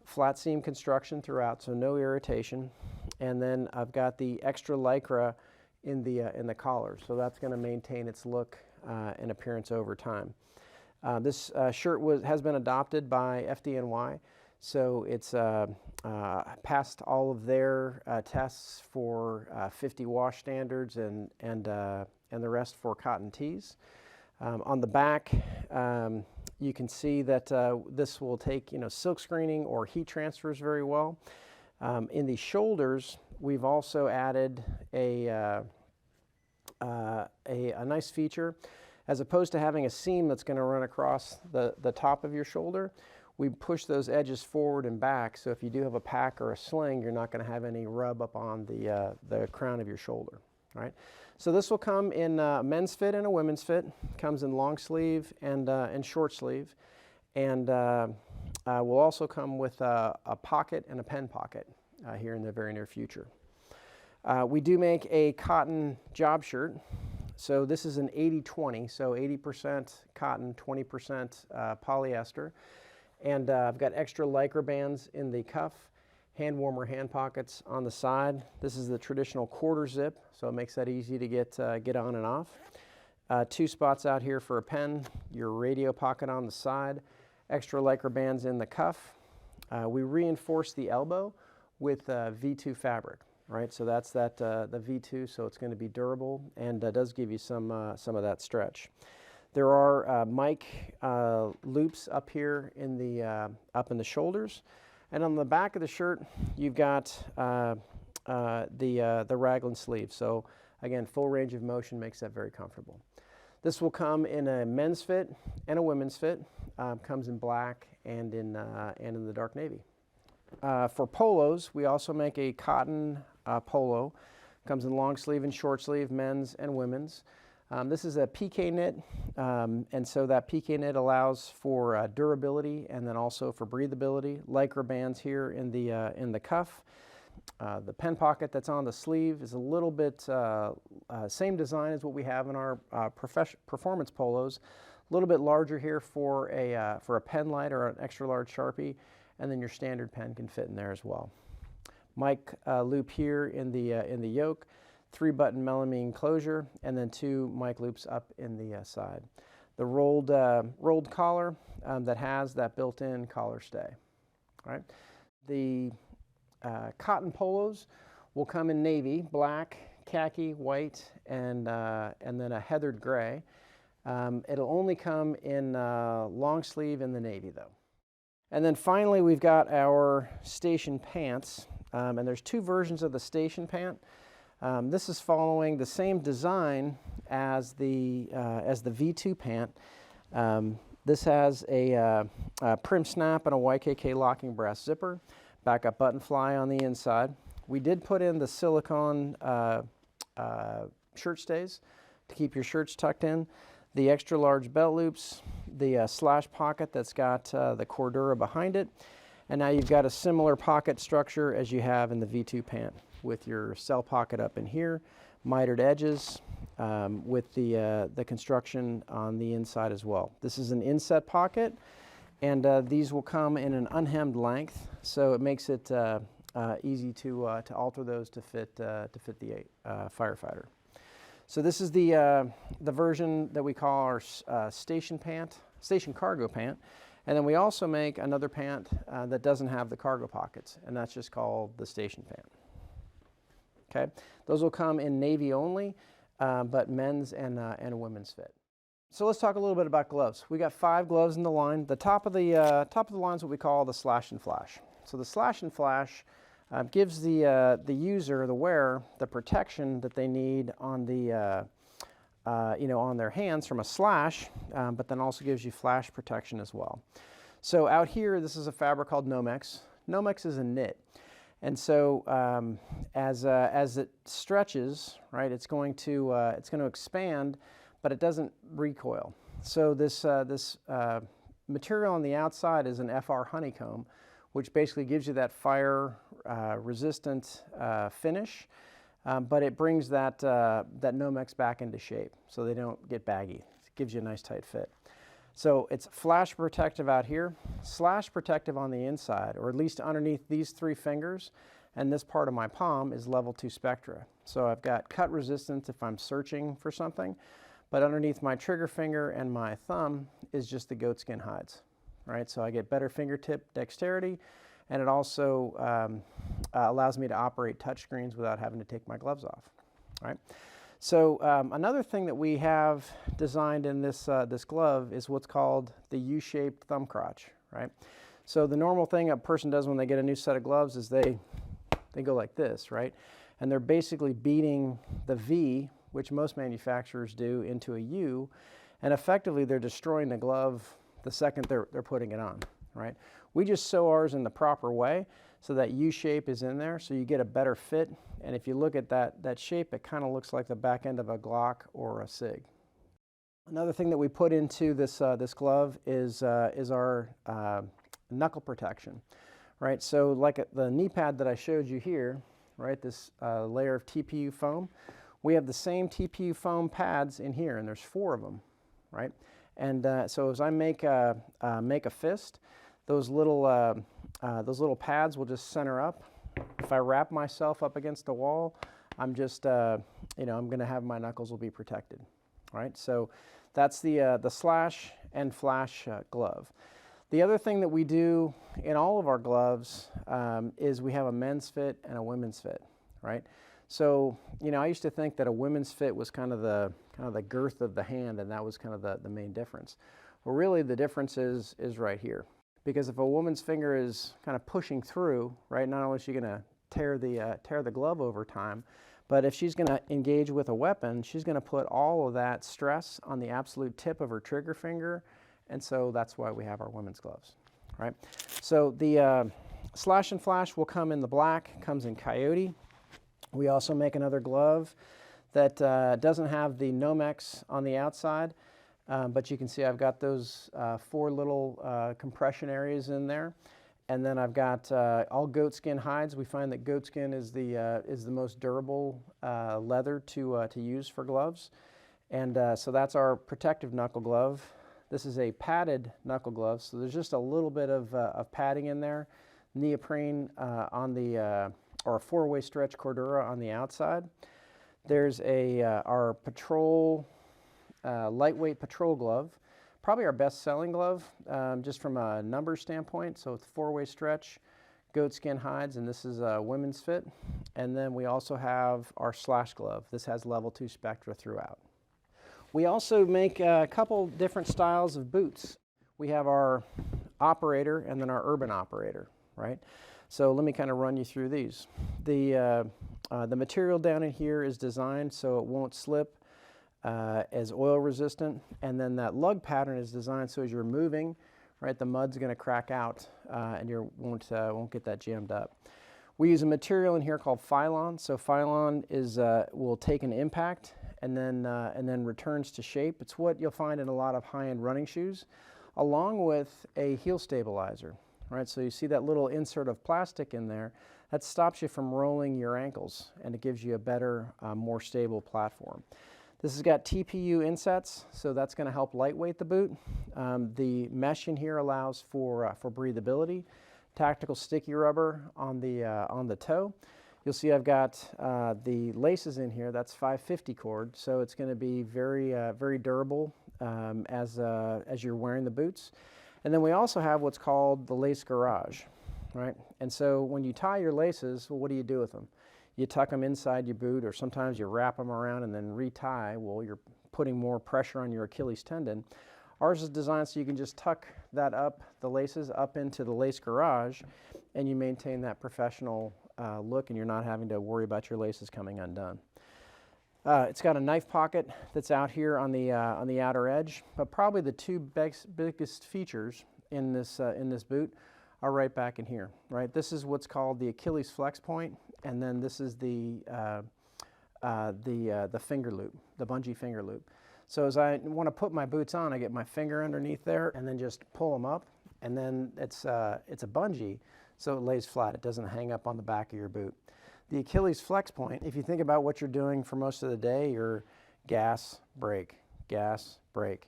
Speaker 1: flat seam construction throughout, so no irritation. And then I've got the extra lycra in the collar, so that's going to maintain its look and appearance over time. This shirt has been adopted by FDNY, so it's passed all of their tests for 50 wash standards and the rest for cotton tees. On the back, you can see that this will take silk screening or heat transfers very well. In the shoulders, we've also added a nice feature. As opposed to having a seam that's going to run across the top of your shoulder, we push those edges forward and back, so if you do have a pack or a sling, you're not going to have any rub up on the crown of your shoulder. Right? So this will come in a men's fit and a women's fit. Comes in long sleeve and short sleeve, and will also come with a pocket and a pen pocket here in the very near future. We do make a cotton job shirt. So this is an 80-20, so 80% cotton, 20% polyester. And I've got extra lycra bands in the cuff, hand warmer hand pockets on the side. This is the traditional quarter zip, so it makes that easy to get on and off. 2 spots out here for a pen, your radio pocket on the side, extra lycra bands in the cuff. We reinforce the elbow with V2 fabric, right? So that's the V2, so it's going to be durable and does give you some of that stretch. There are mic loops up here in the shoulders, and on the back of the shirt you've got the raglan sleeve. So again, full range of motion makes that very comfortable. This will come in a men's fit and a women's fit. Comes in black and in the dark navy. For polos, we also make a cotton polo. Comes in long sleeve and short sleeve, men's and women's. This is a PK knit, and so that PK knit allows for durability and then also for breathability. Lycra bands here in the cuff. The pen pocket that's on the sleeve is a little bit same design as what we have in our performance polos. A little bit larger here for a pen light or an extra large Sharpie, and then your standard pen can fit in there as well. Mic loop here in the yoke, 3-button melamine closure, and then 2 mic loops up in the side. The rolled collar that has that built-in collar stay. All right. The cotton polos will come in navy, black, khaki, white, and then a heathered gray. It'll only come in long sleeve in the navy though. And then finally we've got our station pants, and there's two versions of the station pant. This is following the same design as the V2 pant. This has a prim snap and a YKK locking brass zipper, backup button fly on the inside. We did put in the silicone shirt stays to keep your shirts tucked in, the extra large belt loops, the slash pocket that's got the Cordura behind it, and now you've got a similar pocket structure as you have in the V2 pant with your cell pocket up in here, mitered edges with the construction on the inside as well. This is an inset pocket, and these will come in an unhemmed length, so it makes it easy to alter those to fit the firefighter. So this is the version that we call our station cargo pant, and then we also make another pant that doesn't have the cargo pockets, and that's just called the station pant. Okay, those will come in navy only, but men's and women's fit. So let's talk a little bit about gloves. We got 5 gloves in the line. The top of the line is what we call the slash and flash. So the slash and flash gives the user, the wearer, the protection that they need on the on their hands from a slash, but then also gives you flash protection as well. So out here, this is a fabric called Nomex. Nomex is a knit, and so as it stretches, right, it's going to expand, but it doesn't recoil. So this material on the outside is an FR honeycomb, which basically gives you that fire resistant finish, but it brings that Nomex back into shape so they don't get baggy. It gives you a nice tight fit. So it's flash protective out here, slash protective on the inside, or at least underneath these 3 fingers, and this part of my palm is level 2 Spectra. So I've got cut resistance if I'm searching for something, but underneath my trigger finger and my thumb is just the goatskin hides, right? So I get better fingertip dexterity, and it also allows me to operate touchscreens without having to take my gloves off, right? So another thing that we have designed in this glove is what's called the U-shaped thumb crotch, right? So the normal thing a person does when they get a new set of gloves is they go like this, right? And they're basically beating the V, which most manufacturers do, into a U, and effectively they're destroying the glove the second they're putting it on, right? We just sew ours in the proper way so that U shape is in there, so you get a better fit. And if you look at that shape, it kind of looks like the back end of a Glock or a SIG. Another thing that we put into this glove is our knuckle protection, right? So like the knee pad that I showed you here, right, this layer of TPU foam, we have the same TPU foam pads in here, and there's 4 of them, right? And so as I make a fist, those little pads will just center up. If I wrap myself up against a wall, I'm just I'm going to have my knuckles will be protected, right? So that's the slash and flash glove. The other thing that we do in all of our gloves is we have a men's fit and a women's fit, right? So, I used to think that a women's fit was kind of the girth of the hand, and that was kind of the main difference. Well, really the difference is right here. Because if a woman's finger is kind of pushing through, right, not only is she going to tear the glove over time, but if she's going to engage with a weapon, she's going to put all of that stress on the absolute tip of her trigger finger, and so that's why we have our women's gloves, right? So the slash and flash will come in the black, comes in coyote. We also make another glove that doesn't have the Nomex on the outside, but you can see I've got those 4 little compression areas in there, and then I've got all goatskin hides. We find that goatskin is the most durable leather to use for gloves, and so that's our protective knuckle glove. This is a padded knuckle glove, so there's just a little bit of padding in there, neoprene on the or a 4-way stretch Cordura on the outside. There's our patrol, lightweight patrol glove, probably our best selling glove, just from a number standpoint. So it's 4-way stretch, goatskin hides, and this is a women's fit. And then we also have our slash glove. This has level 2 spectra throughout. We also make a couple different styles of boots. We have our operator and then our urban operator, right? So let me kind of run you through these. The material down in here is designed so it won't slip, as oil resistant, and then that lug pattern is designed so as you're moving, right, the mud's going to crack out and you won't get that jammed up. We use a material in here called Phylon. So Phylon is will take an impact and then returns to shape. It's what you'll find in a lot of high-end running shoes, along with a heel stabilizer, right? So you see that little insert of plastic in there that stops you from rolling your ankles, and it gives you a better, more stable platform. This has got TPU insets, so that's going to help lightweight the boot. The mesh in here allows for breathability. Tactical sticky rubber on the toe. You'll see I've got the laces in here. That's 550 cord, so it's going to be very durable as you're wearing the boots. And then we also have what's called the lace garage, right? And so when you tie your laces, well, what do you do with them? You tuck them inside your boot, or sometimes you wrap them around and then retie. Well, you're putting more pressure on your Achilles tendon. Ours is designed so you can just tuck that up, the laces up into the lace garage, and you maintain that professional look, and you're not having to worry about your laces coming undone. It's got a knife pocket that's out here on the outer edge, but probably the two biggest features in this boot are right back in here, right? This is what's called the Achilles flex point, and then this is the finger loop, the bungee finger loop. So as I want to put my boots on, I get my finger underneath there and then just pull them up, and then it's a bungee, so it lays flat. It doesn't hang up on the back of your boot. The Achilles flex point, if you think about what you're doing for most of the day, you're gas, brake, gas, brake.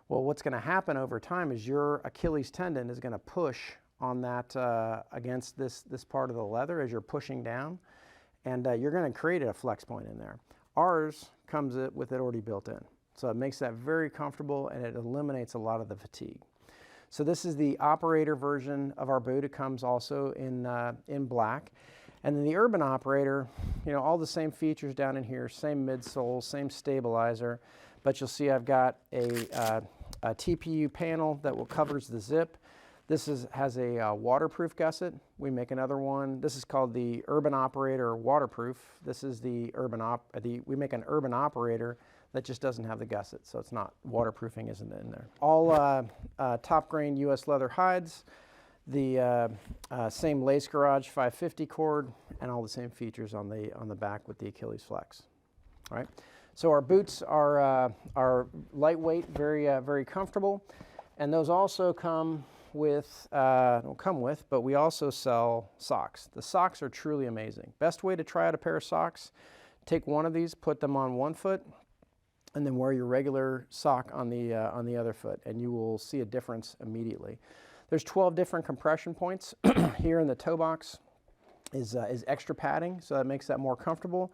Speaker 1: Well, what's going to happen over time is your Achilles tendon is going to push on that against this part of the leather as you're pushing down, and you're going to create a flex point in there. Ours comes with it already built in. So it makes that very comfortable, and it eliminates a lot of the fatigue. So this is the operator version of our boot. It comes also in black. And then the urban operator, you know, all the same features down in here, same midsole, same stabilizer, but you'll see I've got a TPU panel that covers the zip. This has a waterproof gusset. We make another one. This is called the Urban Operator Waterproof. This is we make an Urban Operator that just doesn't have the gusset, so it's not, waterproofing isn't in there. All top grain U.S. leather hides, the same lace garage 550 cord, and all the same features on the back with the Achilles flex. All right. So our boots are lightweight, very comfortable, and those also come with, but we also sell socks. The socks are truly amazing. Best way to try out a pair of socks: take one of these, put them on one foot, and then wear your regular sock on the other foot, and you will see a difference immediately. There's 12 different compression points. Here in the toe box is extra padding, so that makes that more comfortable.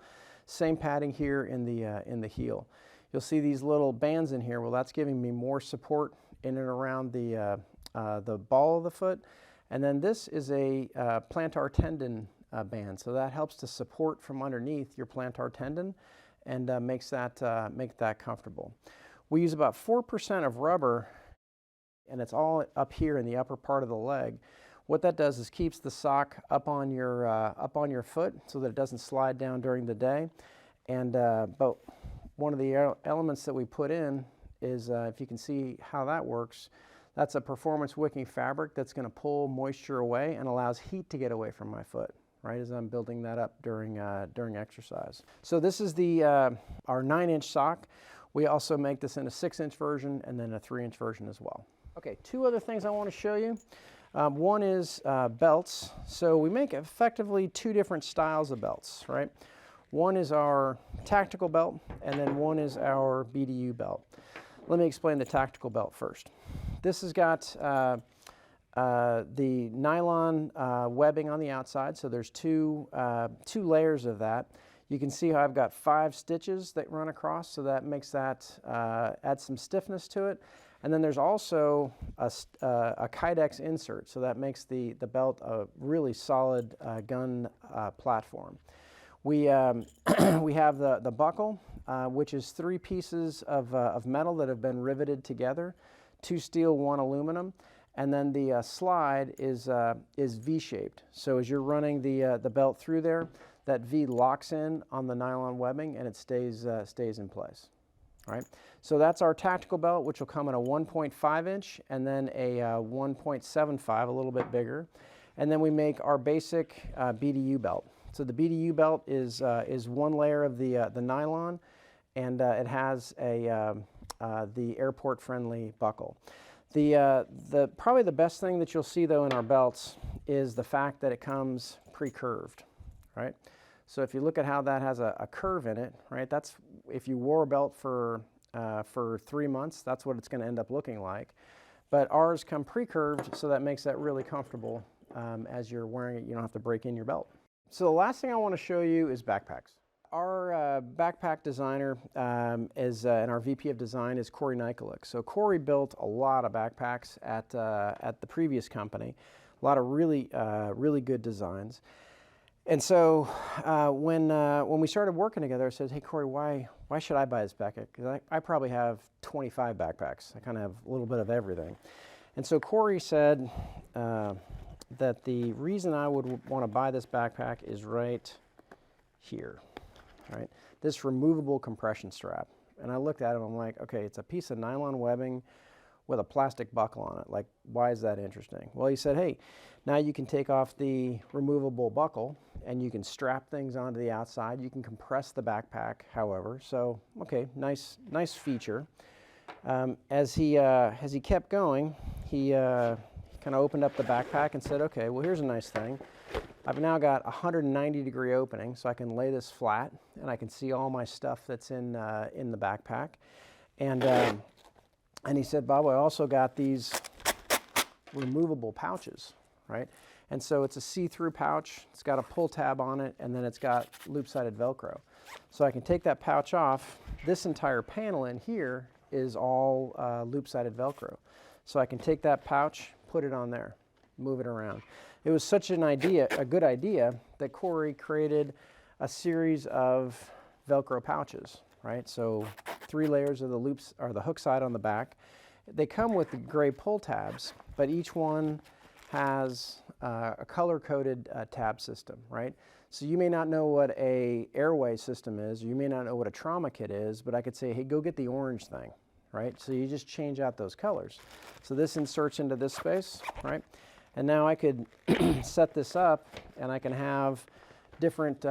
Speaker 1: Same padding here in the heel. You'll see these little bands in here. Well, that's giving me more support in and around the ball of the foot. And then this is a plantar tendon band, so that helps to support from underneath your plantar tendon and make that comfortable. We use about 4% of rubber, and it's all up here in the upper part of the leg. What that does is keeps the sock up on your foot so that it doesn't slide down during the day. And but one of the elements that we put in is, if you can see how that works, that's a performance wicking fabric that's going to pull moisture away and allows heat to get away from my foot, right, as I'm building that up during exercise. So this is our 9-inch sock. We also make this in a 6-inch version and then a 3-inch version as well. Okay, two other things I want to show you. One is belts. So we make effectively two different styles of belts, right? One is our tactical belt, and then one is our BDU belt. Let me explain the tactical belt first. This has got the nylon webbing on the outside, so there's two layers of that. You can see how I've got 5 stitches that run across, so that makes that add some stiffness to it. And then there's also a Kydex insert, so that makes the belt a really solid gun platform. We, we have the buckle, which is 3 pieces of metal that have been riveted together, 2 steel, 1 aluminum, and then the slide is V-shaped. So as you're running the belt through there, that V locks in on the nylon webbing and it stays in place. All right, so that's our tactical belt, which will come in a 1.5 inch and then a 1.75, a little bit bigger. And then we make our basic BDU belt. So the BDU belt is 1 layer of the nylon, and it has the airport-friendly buckle. Probably the best thing that you'll see though in our belts is the fact that it comes pre-curved, right? So if you look at how that has a curve in it, right? That's if you wore a belt for 3 months, that's what it's going to end up looking like. But ours come pre-curved, so that makes that really comfortable as you're wearing it. You don't have to break in your belt. So the last thing I want to show you is backpacks. Our backpack designer and our VP of design is Corey Nikolic. So Corey built a lot of backpacks at the previous company, a lot of really good designs. And so when we started working together, I said, "Hey Corey, why should I buy this backpack? Because I probably have 25 backpacks. I kind of have a little bit of everything." And so Corey said that the reason I would want to buy this backpack is right here, right? This removable compression strap. And I looked at it and I'm like, okay, it's a piece of nylon webbing with a plastic buckle on it. Like, why is that interesting? Well, he said, hey, now you can take off the removable buckle and you can strap things onto the outside. You can compress the backpack, however. So, okay, nice feature. As he kept going, he kind of opened up the backpack and said, okay, well, here's a nice thing. I've now got a 190-degree opening, so I can lay this flat and I can see all my stuff that's in the backpack. And he said, Bob, I also got these removable pouches, right? And so it's a see-through pouch. It's got a pull tab on it, and then it's got loop-sided Velcro. So I can take that pouch off. This entire panel in here is all loop-sided Velcro. So I can take that pouch, put it on there, move it around. It was such a good idea, that Corey created a series of Velcro pouches, right? So 3 layers of the loops or the hook side on the back. They come with the gray pull tabs, but each one has a color-coded tab system, right? So you may not know what a airway system is, or you may not know what a trauma kit is, but I could say, hey, go get the orange thing, right? So you just change out those colors. So this inserts into this space, right? And now I could set this up and I can have different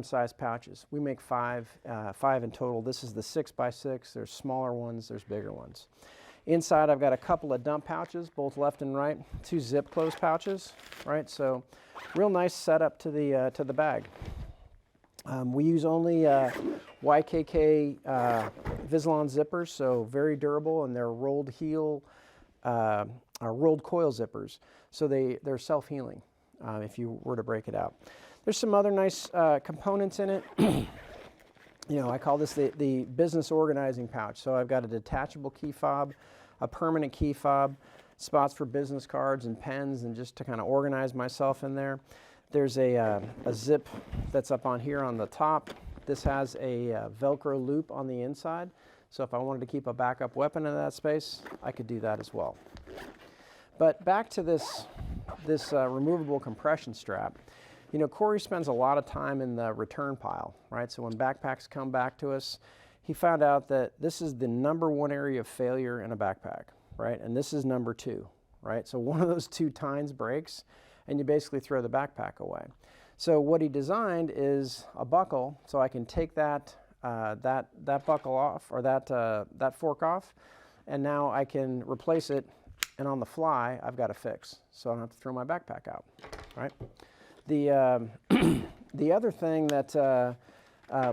Speaker 1: size pouches. We make 5 in total. This is the 6x6. There's smaller ones, there's bigger ones. Inside I've got a couple of dump pouches, both left and right, 2 zip close pouches, right? So real nice setup to the bag. We use only YKK Vislon zippers, so very durable, and they're rolled heel, rolled coil zippers, so they're self-healing if you were to break it out. There's some other nice components in it. You know, I call this the business organizing pouch. So I've got a detachable key fob, a permanent key fob, spots for business cards and pens, and just to kind of organize myself in there. There's a zip that's up on here on the top. This has a Velcro loop on the inside. So if I wanted to keep a backup weapon in that space, I could do that as well. But back to this removable compression strap. You know, Corey spends a lot of time in the return pile, right? So when backpacks come back to us, he found out that this is the #1 area of failure in a backpack, right? And this is number 2, right? So one of those 2 tines breaks and you basically throw the backpack away. So what he designed is a buckle, so I can take that buckle off, or that fork off, and now I can replace it, and on the fly I've got a fix, so I don't have to throw my backpack out, right? The other thing that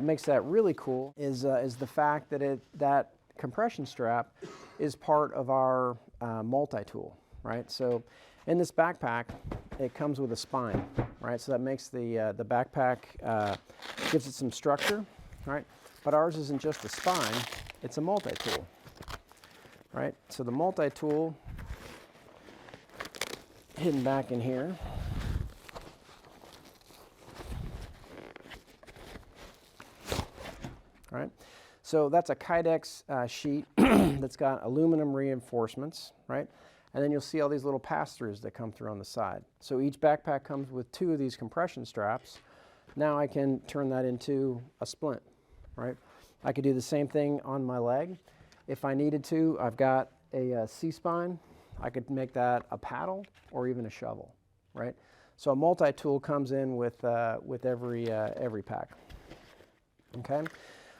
Speaker 1: makes that really cool is the fact that that compression strap is part of our multi-tool, right? So in this backpack, it comes with a spine, right? So that makes the backpack, gives it some structure, right? But ours isn't just a spine, it's a multi-tool. right? So the multi-tool hidden back in here. All right, so that's a Kydex sheet that's got aluminum reinforcements, right? And then you'll see all these little pass-throughs that come through on the side. So each backpack comes with 2 of these compression straps. Now I can turn that into a splint, right? I could do the same thing on my leg. If I needed to, I've got a C-spine. I could make that a paddle or even a shovel, right? So a multi-tool comes in with every pack, okay?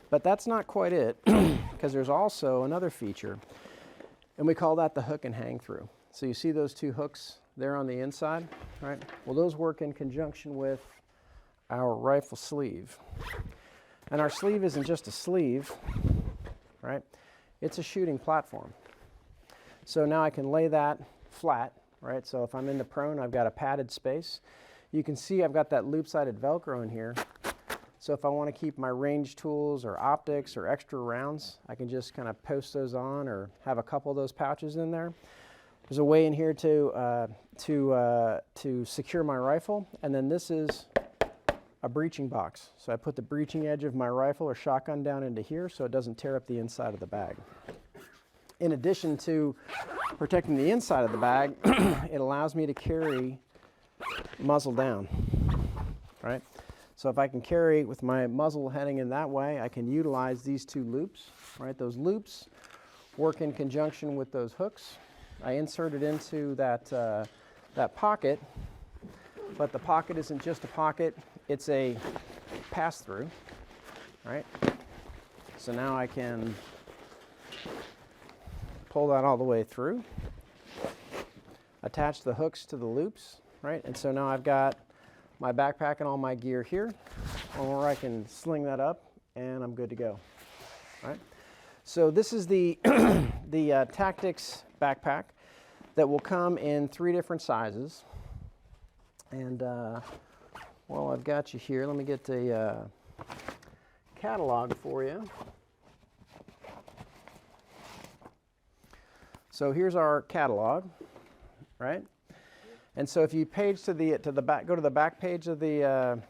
Speaker 1: But that's not quite it, because there's also another feature, and we call that the hook and hang through. So you see those 2 hooks there on the inside, right? Well, those work in conjunction with our rifle sleeve. And our sleeve isn't just a sleeve, right? It's a shooting platform. So now I can lay that flat, right? So if I'm in the prone, I've got a padded space. You can see I've got that loop-sided Velcro in here. So if I want to keep my range tools or optics or extra rounds, I can just kind of post those on or have a couple of those pouches in there. There's a way in here to secure my rifle, and then this is a breeching box. So I put the breeching edge of my rifle or shotgun down into here so it doesn't tear up the inside of the bag. In addition to protecting the inside of the bag, it allows me to carry muzzle down, right? So if I can carry with my muzzle heading in that way, I can utilize these 2 loops, right? Those loops work in conjunction with those hooks. I insert it into that pocket, but the pocket isn't just a pocket, it's a pass-through, right? So now I can pull that all the way through, attach the hooks to the loops, right? And so now I've got my backpack and all my gear here, or I can sling that up and I'm good to go, right? So this is the, the Tactics backpack that will come in 3 different sizes. And while I've got you here, let me get the catalog for you. So here's our catalog, right? And so if you page to the back, go to the back page of the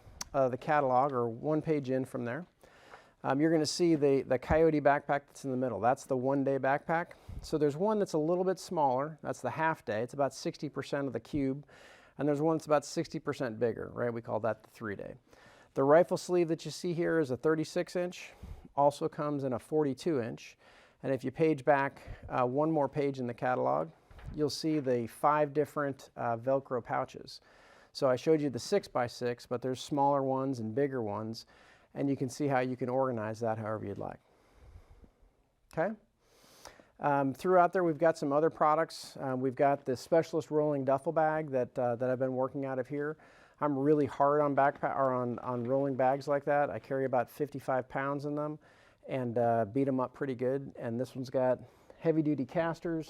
Speaker 1: catalog, or 1 page in from there, you're going to see the Coyote backpack that's in the middle. That's the 1-day backpack. So there's one that's a little bit smaller. That's the half-day. It's about 60% of the cube. And there's one that's about 60% bigger, right? We call that the 3-day. The rifle sleeve that you see here is a 36-inch. Also comes in a 42-inch. And if you page back 1 more page in the catalog, you'll see the 5 different Velcro pouches. So I showed you the 6x6, but there's smaller ones and bigger ones, and you can see how you can organize that however you'd like. Okay? Throughout there, we've got some other products. We've got the Specialist Rolling Duffel Bag that I've been working out of here. I'm really hard on on rolling bags like that. I carry about 55 pounds in them and beat them up pretty good. And this one's got heavy-duty casters,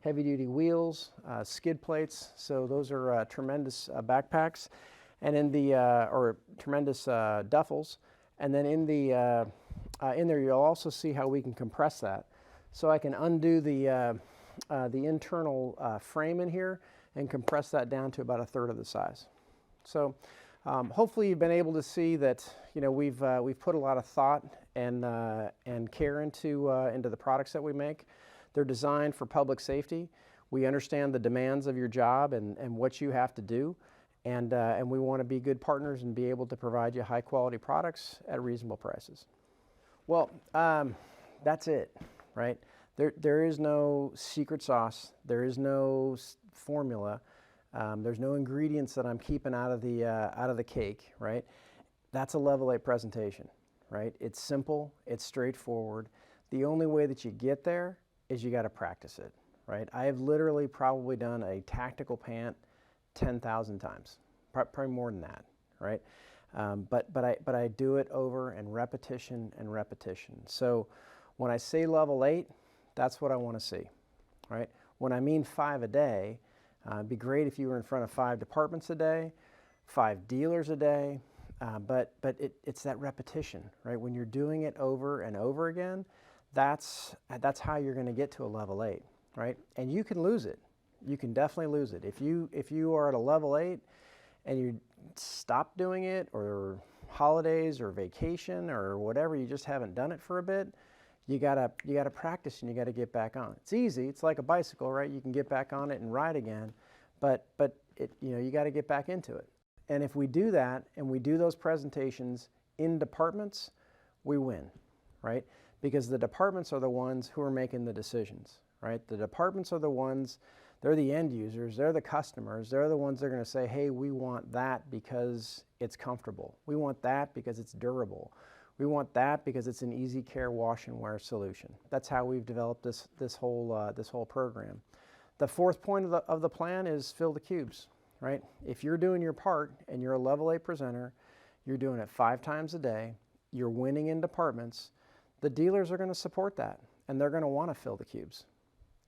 Speaker 1: heavy-duty wheels, skid plates. So those are tremendous backpacks, and in the or tremendous duffels. And then in there, you'll also see how we can compress that. So I can undo the internal frame in here and compress that down to about 1/3 of the size. So hopefully you've been able to see that we've put a lot of thought and care into the products that we make. They're designed for public safety. We understand the demands of your job and what you have to do, and we want to be good partners and be able to provide you high quality products at reasonable prices. Well, that's it, right? There is no secret sauce. There is no formula. There's no ingredients that I'm keeping out of the cake, right? That's a level 8 presentation, right? It's simple. It's straightforward. The only way that you get there is you got to practice it, right? I have literally probably done a tactical pant 10,000 times, probably more than that, right? But I do it over and repetition and repetition. So when I say level 8, that's what I want to see, right? When I mean 5 a day, it'd be great if you were in front of 5 departments a day, 5 dealers a day, but it's that repetition, right? When you're doing it over and over again, that's how you're going to get to a level 8, right? And you can lose it. You can definitely lose it. If you are at a level 8 and you stop doing it, or holidays or vacation or whatever, you just haven't done it for a bit, you gotta practice and you gotta get back on. It's easy. It's like a bicycle, right? You can get back on it and ride again, but you got to get back into it. And if we do that and we do those presentations in departments, we win, right? Because the departments are the ones who are making the decisions, right? The departments are the ones, they're the end users, they're the customers, they're the ones that are going to say, hey, we want that because it's comfortable. We want that because it's durable. We want that because it's an easy care wash and wear solution. That's how we've developed this whole program. The fourth point of the plan is fill the cubes, right? If you're doing your part and you're a level 8 presenter, you're doing it 5 times a day, you're winning in departments, the dealers are going to support that and they're going to want to fill the cubes.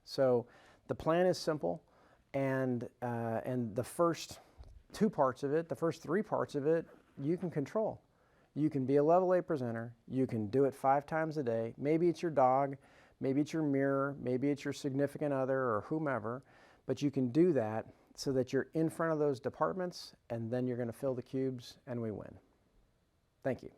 Speaker 1: So the plan is simple, and the first 2 parts of it, the first 3 parts of it, you can control. You can be a level 8 presenter, you can do it 5 times a day. Maybe it's your dog, maybe it's your mirror, maybe it's your significant other or whomever, but you can do that so that you're in front of those departments, and then you're going to fill the cubes and we win. Thank you.